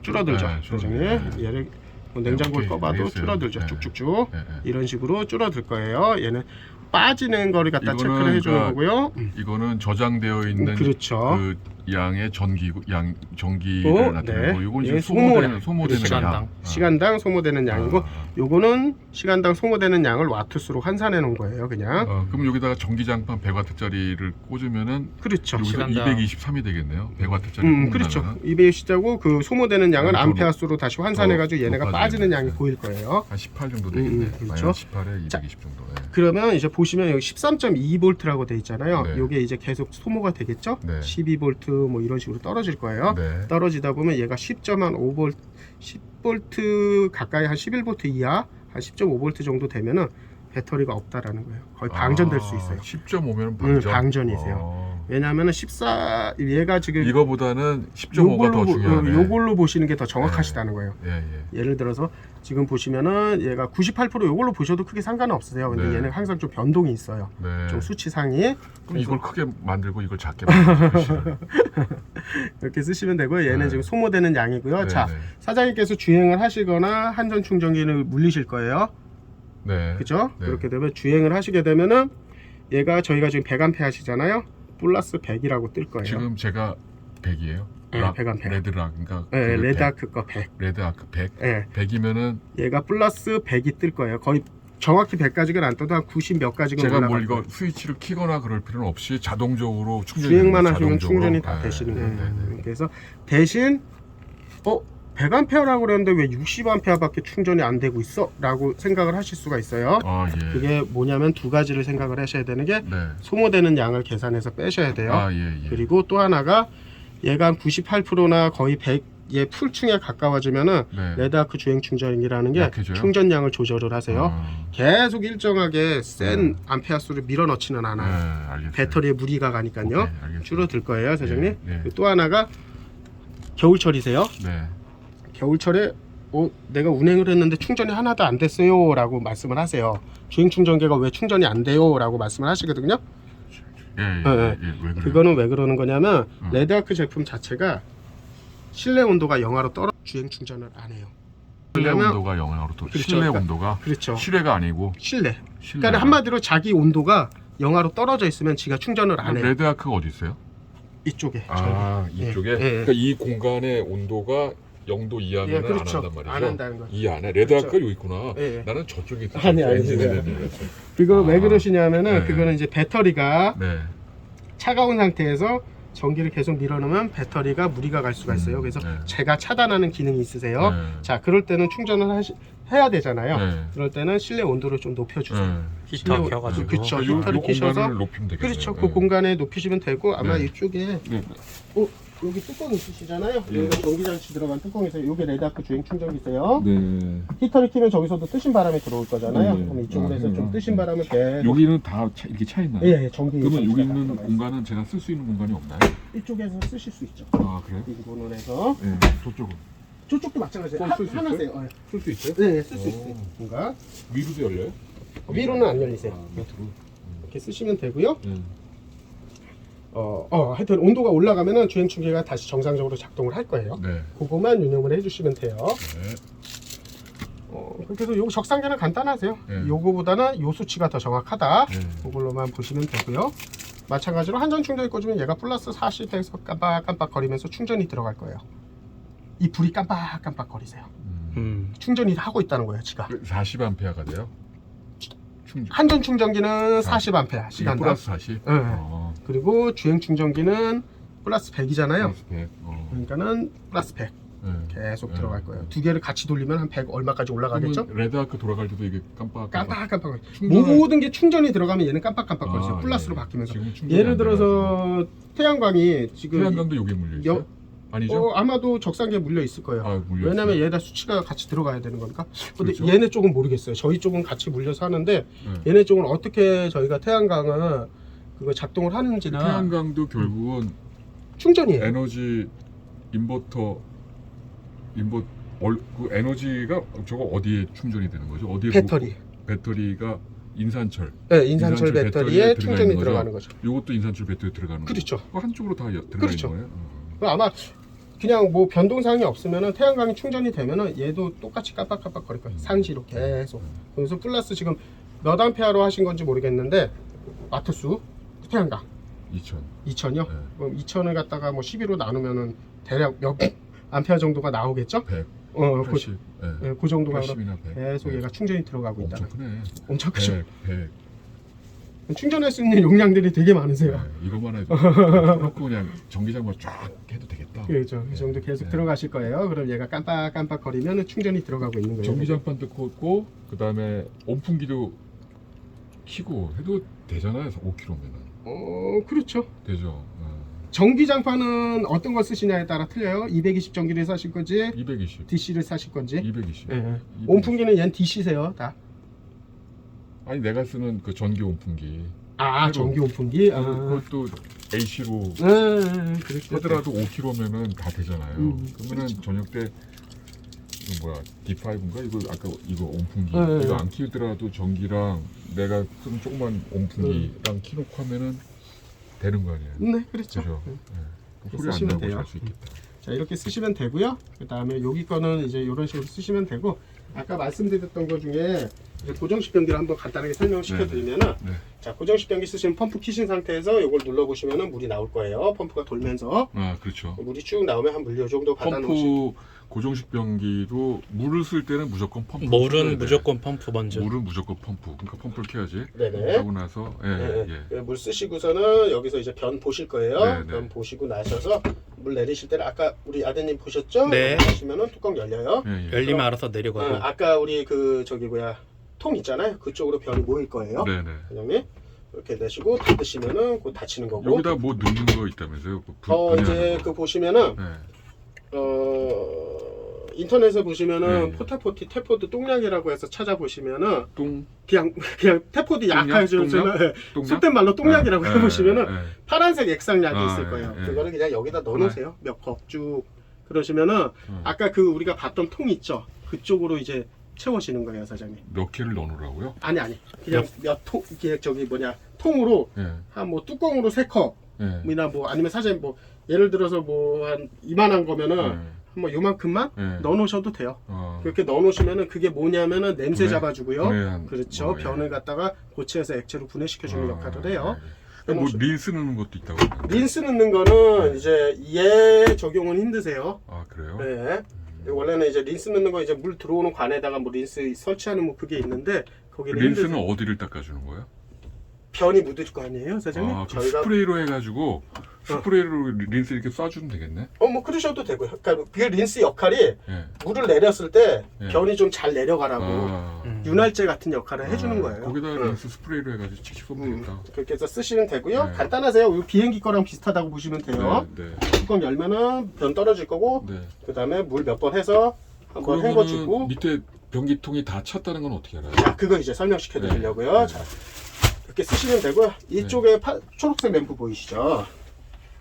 줄어들죠, 네, 사장님. 줄어들죠. 얘를 뭐 냉장고를 오케이, 꺼봐도 알겠어요. 줄어들죠, 네. 쭉쭉쭉. 네, 네. 이런 식으로 줄어들 거예요. 얘는 빠지는 거를 갖다 이거는 체크를 해주는 그러니까 거고요. 이거는 저장되어 있는 그렇죠. 그 양의 전기를 네. 나타내고 이건 얘 지금 소모되는 시간당. 양. 시간당 소모되는 양이고, 아. 요거는 시간당 소모되는 양을 와트수로 환산해 놓은 거예요, 그냥. 그럼 여기다가 전기장판 100W짜리를 꽂으면은 그렇죠. 여기서 시간당. 223이 되겠네요. 100W짜리 그렇죠. 220자고 그 소모되는 양을 더 암페아수로 다시 환산해가지고 더 얘네가 높아지네. 빠지는 양이 보일 거예요. 한 18 정도 되겠네. 그렇죠. 18에 자, 220 정도. 네. 그러면 이제 보시면 여기 13.2V라고 돼 있잖아요. 네. 요게 이제 계속 소모가 되겠죠. 네. 12V 뭐 이런 식으로 떨어질 거예요. 네. 떨어지다 보면 얘가 10.5V, 10V 가까이 한 11V 이하, 한 10.5V 정도 되면은 배터리가 없다라는 거예요. 거의 방전될 수 있어요. 10.5면 방전. 방전이세요. 왜냐하면은 얘가 지금 이거보다는 10.5가 더 중요하네. 요걸로 보시는 게 더 정확하시다는 거예요. 예, 예. 예를 들어서 지금 보시면은 얘가 98% 요걸로 보셔도 크게 상관은 없으세요. 근데 네. 얘는 항상 좀 변동이 있어요. 네. 좀 수치상이. 그럼 이걸 크게 만들고 이걸 작게 만들고 이렇게 쓰시면 되고요. 얘는 네. 지금 소모되는 양이고요. 네, 자, 네. 사장님께서 주행을 하시거나 한전 충전기를 물리실 거예요. 네. 그죠? 네. 그렇게 되면 주행을 하시게 되면은 얘가 저희가 지금 100A 하시잖아요. 플러스 100이라고 뜰 거예요. 지금 제가 100이에요. 네, 100A. 레드락 그러니까 네, 그게 레드아크 거 100. 레드아크 100. 네. 100이면은 얘가 플러스 100이 뜰 거예요. 거의 정확히 100까지는 안 떠도 한 90 몇 가지가 제가 올라갈 뭘 이거 거예요. 스위치를 키거나 그럴 필요는 없이 자동적으로 충전이 주행만 되는 하시면 자동적으로. 충전이 다 네, 되시는 네, 거예요. 네, 네. 그래서 대신 100A라고 그랬는데 왜 60A밖에 충전이 안 되고 있어? 라고 생각을 하실 수가 있어요. 아, 예. 그게 뭐냐면 두 가지를 생각을 하셔야 되는 게 네. 소모되는 양을 계산해서 빼셔야 돼요. 아, 예, 예. 그리고 또 하나가 얘가 한 98%나 거의 100 얘 풀층에 가까워지면은 네. 레드아크 주행 충전이라는 게 약해져요? 충전량을 조절을 하세요. 아, 계속 일정하게 센 암페어 수를 밀어넣지는 네, 않아요. 알겠어요. 배터리에 무리가 가니까요. 오케이, 알겠어요. 줄어들 거예요, 사장님. 네, 네. 또 하나가 겨울철이세요. 네. 겨울철에 내가 운행을 했는데 충전이 하나도 안 됐어요 라고 말씀을 하세요. 주행 충전기가 왜 충전이 안 돼요 라고 말씀을 하시거든요. 예, 예, 예, 예, 예. 왜 그래요? 그거는 왜 그러는 거냐면 음. 레드아크 제품 자체가 실내 온도가 영하로 떨어 주행 충전을 안 해요. 실내 왜냐면- 온도가 영하로 또 그렇죠. 실내 그러니까- 온도가 그렇죠. 실외가 아니고 실내. 실내. 그러니까 한마디로 자기 온도가 영하로 떨어져 있으면 지가 충전을 안 해요. 레드아크가 어디 있어요? 이쪽에. 아, 예, 이쪽에. 예, 예. 그러니까 이 공간의 온도가 0도 이하면 예, 그렇죠. 안 한단 말이죠. 안 한다는 거죠. 이 안에 레드아크가 여기 있구나. 예, 예. 나는 저쪽에 있다. 아니, 아니, 엔진에 아니. 있는 그거 왜 아. 그러시냐면은 네. 그거는 이제 배터리가 네. 차가운 상태에서 전기를 계속 밀어넣으면 배터리가 무리가 갈 수가 있어요. 그래서 네. 제가 차단하는 기능이 있으세요. 네. 자, 그럴 때는 충전을 해야 되잖아요. 네. 그럴 때는 실내 온도를 좀 높여주세요. 네. 히터 켜가지고. 그쵸. 요 히터를 켜셔서 공간을 높이면 되겠네요. 그렇죠. 네. 그 공간에 높이시면 되고 아마 네. 이쪽에 네. 여기 뚜껑 있으시잖아요. 예. 여기가 전기장치 들어간 뚜껑이세요. 이게 레드아크 주행 충전기세요. 네. 히터를 키면 저기서도 뜨신 바람이 들어올 거잖아요. 네. 그럼 이쪽으로 해서 아, 좀 아, 뜨신 아. 바람을 계속 여기는 다 이렇게 차 있나요? 예, 전기 그러면 여기 있는 들어가 공간은 제가 쓸 수 있는 공간이 없나요? 이쪽에서 쓰실 수 있죠. 아, 그래요? 인분을 해서 네. 저쪽은 저쪽도 마찬가지예요. 쓸수 하나 있어요? 세요. 쓸 수 있어요? 네, 쓸 수 오. 있어요. 뭔가 위로도 열려요? 위로는 안 열리세요. 아, 밑으로. 이렇게 쓰시면 되고요. 네. 하여튼 온도가 올라가면은 주행 충전기가 다시 정상적으로 작동을 할 거예요. 네. 그거만 유념을 해주시면 돼요. 네. 그래서 요 적상계는 간단하세요. 네. 요거보다는 요 수치가 더 정확하다. 네. 그걸로만 보시면 되고요. 마찬가지로 한전 충전기 꽂으면 얘가 플러스 40에서 깜빡깜빡 거리면서 충전이 들어갈 거예요. 이 불이 깜빡깜빡 거리세요. 충전이 하고 있다는 거예요, 지가. 40A가 돼요? 충전. 한전 충전기는 40A 이게 시간당. 플러스 40? 네. 그리고 주행 충전기는 플러스 100이잖아요. 플러스 100. 그러니까는 플러스 100 네. 계속 네. 들어갈 거예요. 두 개를 같이 돌리면 한 100 얼마까지 올라가겠죠? 그러면 레드아크 돌아갈 때도 이게 깜빡 깜빡깜빡. 충전을- 모든 게 충전이 들어가면 얘는 깜빡깜빡 거리세요. 플러스로 예. 바뀌면서. 지금 충전이 예를 안 돼가지고. 들어서 태양광이 지금 태양광도 여기 물려 있어요? 아니죠? 아마도 적상기에 물려 있을 거예요. 아, 물려 왜냐면 있어요? 얘다 수치가 같이 들어가야 되는 거니까. 근데 그렇죠. 얘네 쪽은 모르겠어요. 저희 쪽은 같이 물려서 하는데 네. 얘네 쪽은 어떻게 저희가 태양광을 그거 작동을 하는지는 태양광도 결국은 충전이에요. 에너지 인버터 그 에너지가 저거 어디에 충전이 되는 거죠? 어디에 배터리. 배터리가 인산철. 네, 인산철 배터리에 배터리에 충전이 들어가 들어가는 있는 거죠. 이것도 인산철 배터리에 들어가는 그렇죠. 거죠? 한쪽으로 다 들어가 그렇죠. 있는 거예요? 아마 그냥 뭐 변동사항이 없으면은 태양광이 충전이 되면은 얘도 똑같이 깜빡깜빡 거릴 거예요. 상시로 계속. 그래서 플러스 지금 몇 암페어로 하신 건지 모르겠는데 와트수 태양광 2000. 2000이요? 네. 그럼 2000을 갖다가 뭐 12로 나누면은 대략 몇 암페어 정도가 나오겠죠? 100. 그, 80. 네. 그 정도가 그럼 80이나 100. 계속 얘가 충전이 들어가고 있다. 엄청 크네. 엄청 크죠? 100. 충전할 수 있는 용량들이 되게 많으세요. 네, 이것만 해도 그렇고 그냥 전기장만 쫙 해도 되겠다. 그렇죠. 이 정도 계속 네. 들어가실 거예요. 그럼 얘가 깜빡깜빡 거리면 충전이 들어가고 있는 거예요. 전기장판도 꽂고 그다음에 온풍기도 키고 해도 되잖아요. 5km면은 그렇죠. 되죠. 전기장판은 어떤 거 쓰시냐에 따라 틀려요. 220 전기를 사실 건지 220, DC를 사실 건지. 220. 예. 220. 온풍기는 얘는 DC세요, 다. 아니 내가 쓰는 그 전기 온풍기. 아, 전기 온풍기. 아. 그것도 AC로 그렇죠. 하더라도 5km면은 다 되잖아요. 그러면은 그렇죠. 저녁 때 이거 뭐야 D5인가 이거 아까 이거 온풍기 네. 이거 안 키우더라도 전기랑 내가 쓰는 조그만 온풍기랑 키놓고 하면은 되는 거 아니에요. 네, 그렇죠. 그죠? 네. 그렇게 소리 안 쓰시면 나고 돼요. 잘 수 있겠다. 자, 이렇게 쓰시면 되고요. 그다음에 여기 거는 이제 이런 식으로 쓰시면 되고 아까 말씀드렸던 거 중에 이제 고정식 변기를 한번 간단하게 설명을 시켜드리면은 네. 자, 고정식 변기 쓰시면 펌프 키신 상태에서 이걸 눌러 보시면은 물이 나올 거예요. 펌프가 돌면서 아 그렇죠. 물이 쭉 나오면 한 물 요 정도 받아 놓으시고 펌프 고정식 변기도 물을 쓸 때는 무조건 펌프. 물은 무조건 펌프 먼저. 물은 무조건 펌프. 그러니까 펌프를 켜야지. 네네. 하고 나서 물 쓰시고서는 여기서 이제 변 보실 거예요. 네, 네. 변 보시고 나셔서 물 내리실 때는 아까 우리 아드님 보셨죠? 네. 하시면은 뚜껑 열려요. 예. 열리면 알아서 내려가고. 아까 우리 그 저기 뭐야 통 있잖아요. 그쪽으로 변이 모일 거예요. 네네. 사장님 이렇게 내시고 닫으시면은 그 닫히는 거고. 여기다 뭐 넣는 거 있다면서요? 그 이제 그 보시면은 네. 인터넷에 보시면은 네. 포타포티 테포드 똥약이라고 해서 찾아보시면은 똥 그냥 테포드 똥약? 약해지는 똥약? 속된 말로 똥약이라고 해보시면은 예. 파란색 액상약이 아, 있을 거예요. 예, 예. 그거를 그냥 여기다 넣어놓으세요. 몇 컵 쭉. 그러시면은 아까 그 우리가 봤던 통 있죠. 그쪽으로 이제 채워지는 거예요, 사장님. 몇 개를 넣어놓으라고요? 아니 그냥 몇 통 이게 저기 뭐냐 통으로 예. 한 뭐 뚜껑으로 3컵이나 예. 뭐 아니면 사장님 뭐 예를 들어서 뭐 한 이만한 거면은 뭐 요만큼만 예. 넣어놓으셔도 돼요. 어. 그렇게 넣어놓으시면은 그게 뭐냐면은 냄새 분해? 잡아주고요. 분해한- 그렇죠. 어, 예. 변을 갖다가 고체에서 액체로 분해시켜주는 역할을 해요. 뭐 린스 넣는 것도 있다고. 린스 넣는 거는 이제 얘 적용은 힘드세요. 아 그래요? 네. 원래는 이제 린스 넣는 거 이제 물 들어오는 관에다가 뭐 린스 설치하는 뭐 그게 있는데 거기는 린스는 힘드세요. 어디를 닦아주는 거예요? 변이 묻을 거 아니에요, 사장님? 아, 그 스프레이로 해가지고 스프레이로 린스 이렇게 쏴주면 되겠네. 뭐 그러셔도 되고요. 그러니까 그 린스 역할이 예. 물을 내렸을 때 예. 변이 좀 잘 내려가라고 아, 윤활제 같은 역할을 해주는 거예요. 거기다 응. 린스 스프레이로 해가지고 칙칙 쏘면 되겠다. 그렇게 해서 쓰시면 되고요. 네. 간단하세요. 이 비행기 거랑 비슷하다고 보시면 돼요. 네. 뚜껑 열면은 변 떨어질 거고 네. 그 다음에 물 몇 번 해서 한번 헹궈주고. 그러면은 밑에 변기통이 다 찼다는 건 어떻게 알아요? 자, 그거 이제 설명시켜 드리려고요. 네. 자, 이렇게 쓰시면 되고요. 이쪽에 초록색 램프 보이시죠?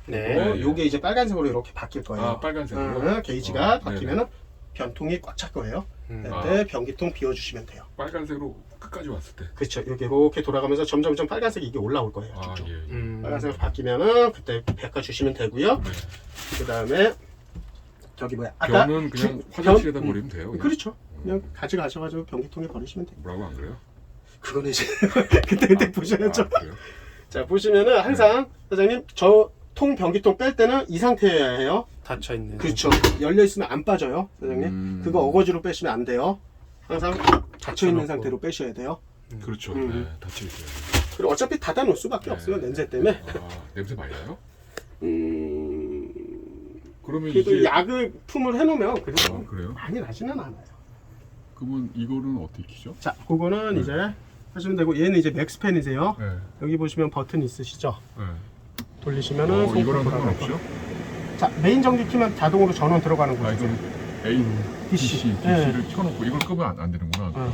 네. 네, 예. 요게 이제 빨간색으로 이렇게 바뀔 거예요. 아 빨간색으로? 게이지가 어, 바뀌면은 변통이 꽉 찰 거예요. 그때 아. 변기통 비워주시면 돼요. 빨간색으로 끝까지 왔을 때. 그렇죠. 이렇게 돌아가면서 점점 빨간색이 이게 올라올 거예요. 아 쭉쭉. 예. 빨간색으로 바뀌면은 그때 백화 주시면 되고요. 네. 그 다음에 저기 뭐야? 아까 변은 그냥 주- 화장실에다 변- 버리면 돼요. 그냥. 그렇죠. 그냥 가져가셔가지고 변기통에 버리시면 돼요. 뭐라고 안 그래요? 그거는 이제 그때 보셔야죠. 아, 그래요? 자 보시면은 항상 사장님 저 통 변기통 뺄 때는 이 상태여야 해요. 닫혀 있는. 그렇죠. 열려 있으면 안 빠져요, 사장님. 그거 어거지로 빼시면 안 돼요. 항상 닫혀 있는 닫혀놓고. 상태로 빼셔야 돼요. 그렇죠. 음. 네, 닫혀 있어요. 그리고 어차피 닫아 놓을 수밖에 없어요, 냄새 때문에. 아, 냄새 많이 나요? 그러면 그래도 이게 약을 품을 해놓으면 그래도 아, 그래요? 많이 나지는 않아요. 그러면 이거는 어떻게 키죠? 자, 그거는 이제 하시면 되고 얘는 이제 맥스팬이세요. 네. 여기 보시면 버튼 있으시죠? 네. 돌리시면은 손 이거랑 돌아가고. 상관없죠? 자, 메인 전기 키면 자동으로 전원 들어가는 아, 거죠. 이건 A, DC. DC를 켜놓고 이걸 끄면 안 되는구나.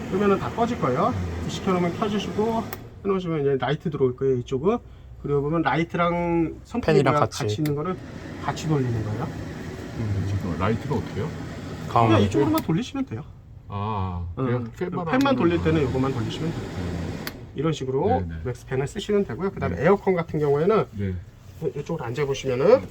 그러면은 다 꺼질 거예요. 시켜놓으면 켜주시고 해놓으시면 이제 라이트 들어올 거예요, 이쪽은. 그리고 보면 라이트랑 선풍기랑 팬이랑 같이 같이. 있는 거를 같이 돌리는 거예요. 지금 라이트가 어떻게 해요? 그냥 가운데. 이쪽으로만 돌리시면 돼요. 아, 그냥 팬만 팬만 하면- 돌릴 때는 이거만 돌리시면 돼요. 이런 식으로 네네. 맥스팬을 쓰시면 되고요. 그 다음에 에어컨 같은 경우에는 네. 이쪽으로 앉아보시면은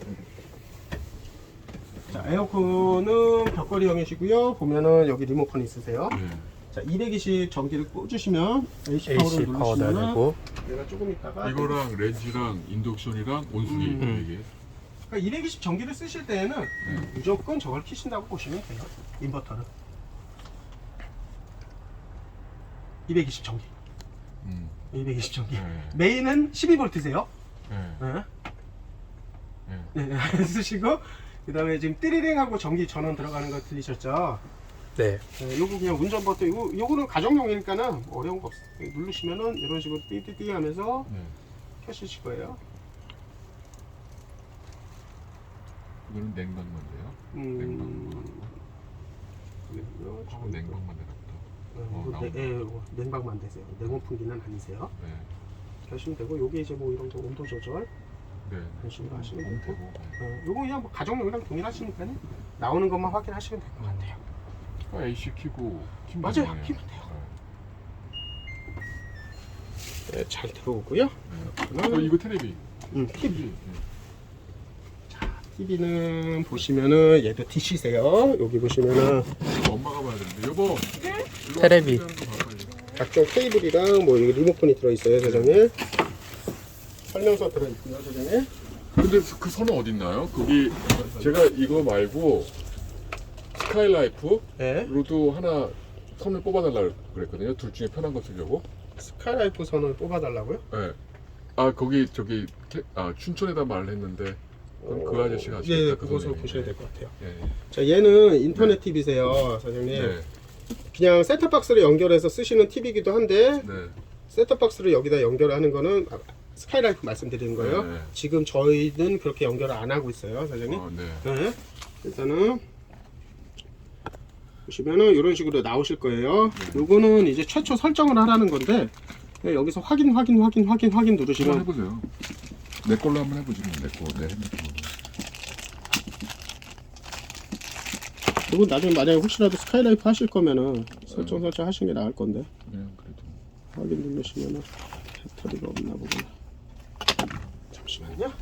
자, 에어컨은 벽걸이형이시고요. 보면은 여기 리모컨 있으세요. 네. 자, 220 전기를 꽂으시면 AC AC 파워를 파워 누르시면은 달고. 얘가 조금 있다가 이거랑 렌즈랑 인덕션이랑 온수기 이게. 그러니까 220 전기를 쓰실 때에는 무조건 저걸 키신다고 보시면 돼요. 인버터를 220 전기 220 전기 네. 메인은 12V세요. 네. 네. 네. 쓰시고 그 다음에 지금 띠리링하고 전기 전원 들어가는 거 들리셨죠? 네. 네, 요거 그냥 운전 버튼 요거는 가정용이니까는 어려운 거 없어요. 누르시면은 이런 식으로 띠띠띠 하면서 네. 켜실 거예요. 이거는 냉방만 돼요. 냉방만. 하고 냉방만 되나 보다. 냉방만 되세요. 냉온풍기는 아니세요. 네. 켜시면 되고 요게 이제 뭐 이런 거 온도 조절 네. 이런 식으로 하시면 되고 되고. 요거 그냥 뭐 가정용이랑 동일하시니까 나오는 것만 확인하시면 될 것 같아요. AC 키고 키면 맞아요. 되네요. 키면 돼요. 네, 잘 들어오고요. 이거 테레비. TV. TV는 보시면은 얘도 DC세요. 여기 보시면은 엄마가 봐야 되는데 여보. 테레비. 일로 와, 봐, 빨리. 각종 케이블이랑 뭐 여기 리모컨이 들어있어요, 사장님. 설명서 들어있고요, 사장님. 근데 그 선은 어디 있나요? 거기 제가 이거 말고 스카이라이프로도 네. 하나 선을 뽑아달라 그랬거든요. 둘 중에 편한 거 쓰려고. 스카이라이프 선을 뽑아달라고요? 네. 아 거기 저기 춘천에다 말했는데 그 아저씨가 아시겠다. 네, 그 그것을 선생님이. 보셔야 될 것 같아요. 예. 자, 얘는 인터넷 TV세요, 사장님. 네. 그냥 셋톱박스를 연결해서 쓰시는 TV이기도 한데 네. 셋톱박스를 여기다 연결하는 거는 스카이라이프 말씀드리는 거예요. 네. 지금 저희는 그렇게 연결을 안 하고 있어요, 사장님. 네. 네. 일단은 보시면은 이런 식으로 나오실 거예요. 요거는 이제 최초 설정을 하라는 건데 여기서 확인 한번 누르시면 해보세요. 내 걸로 한번 해보지 뭐. 내 핸드폰으로. 그리고 나중에 만약에 혹시라도 스카이라이프 하실 거면은 설정 하시는 게 나을 건데 그냥 그래도. 확인 누르시면은 배터리가 없나 보구나. 잠시만요.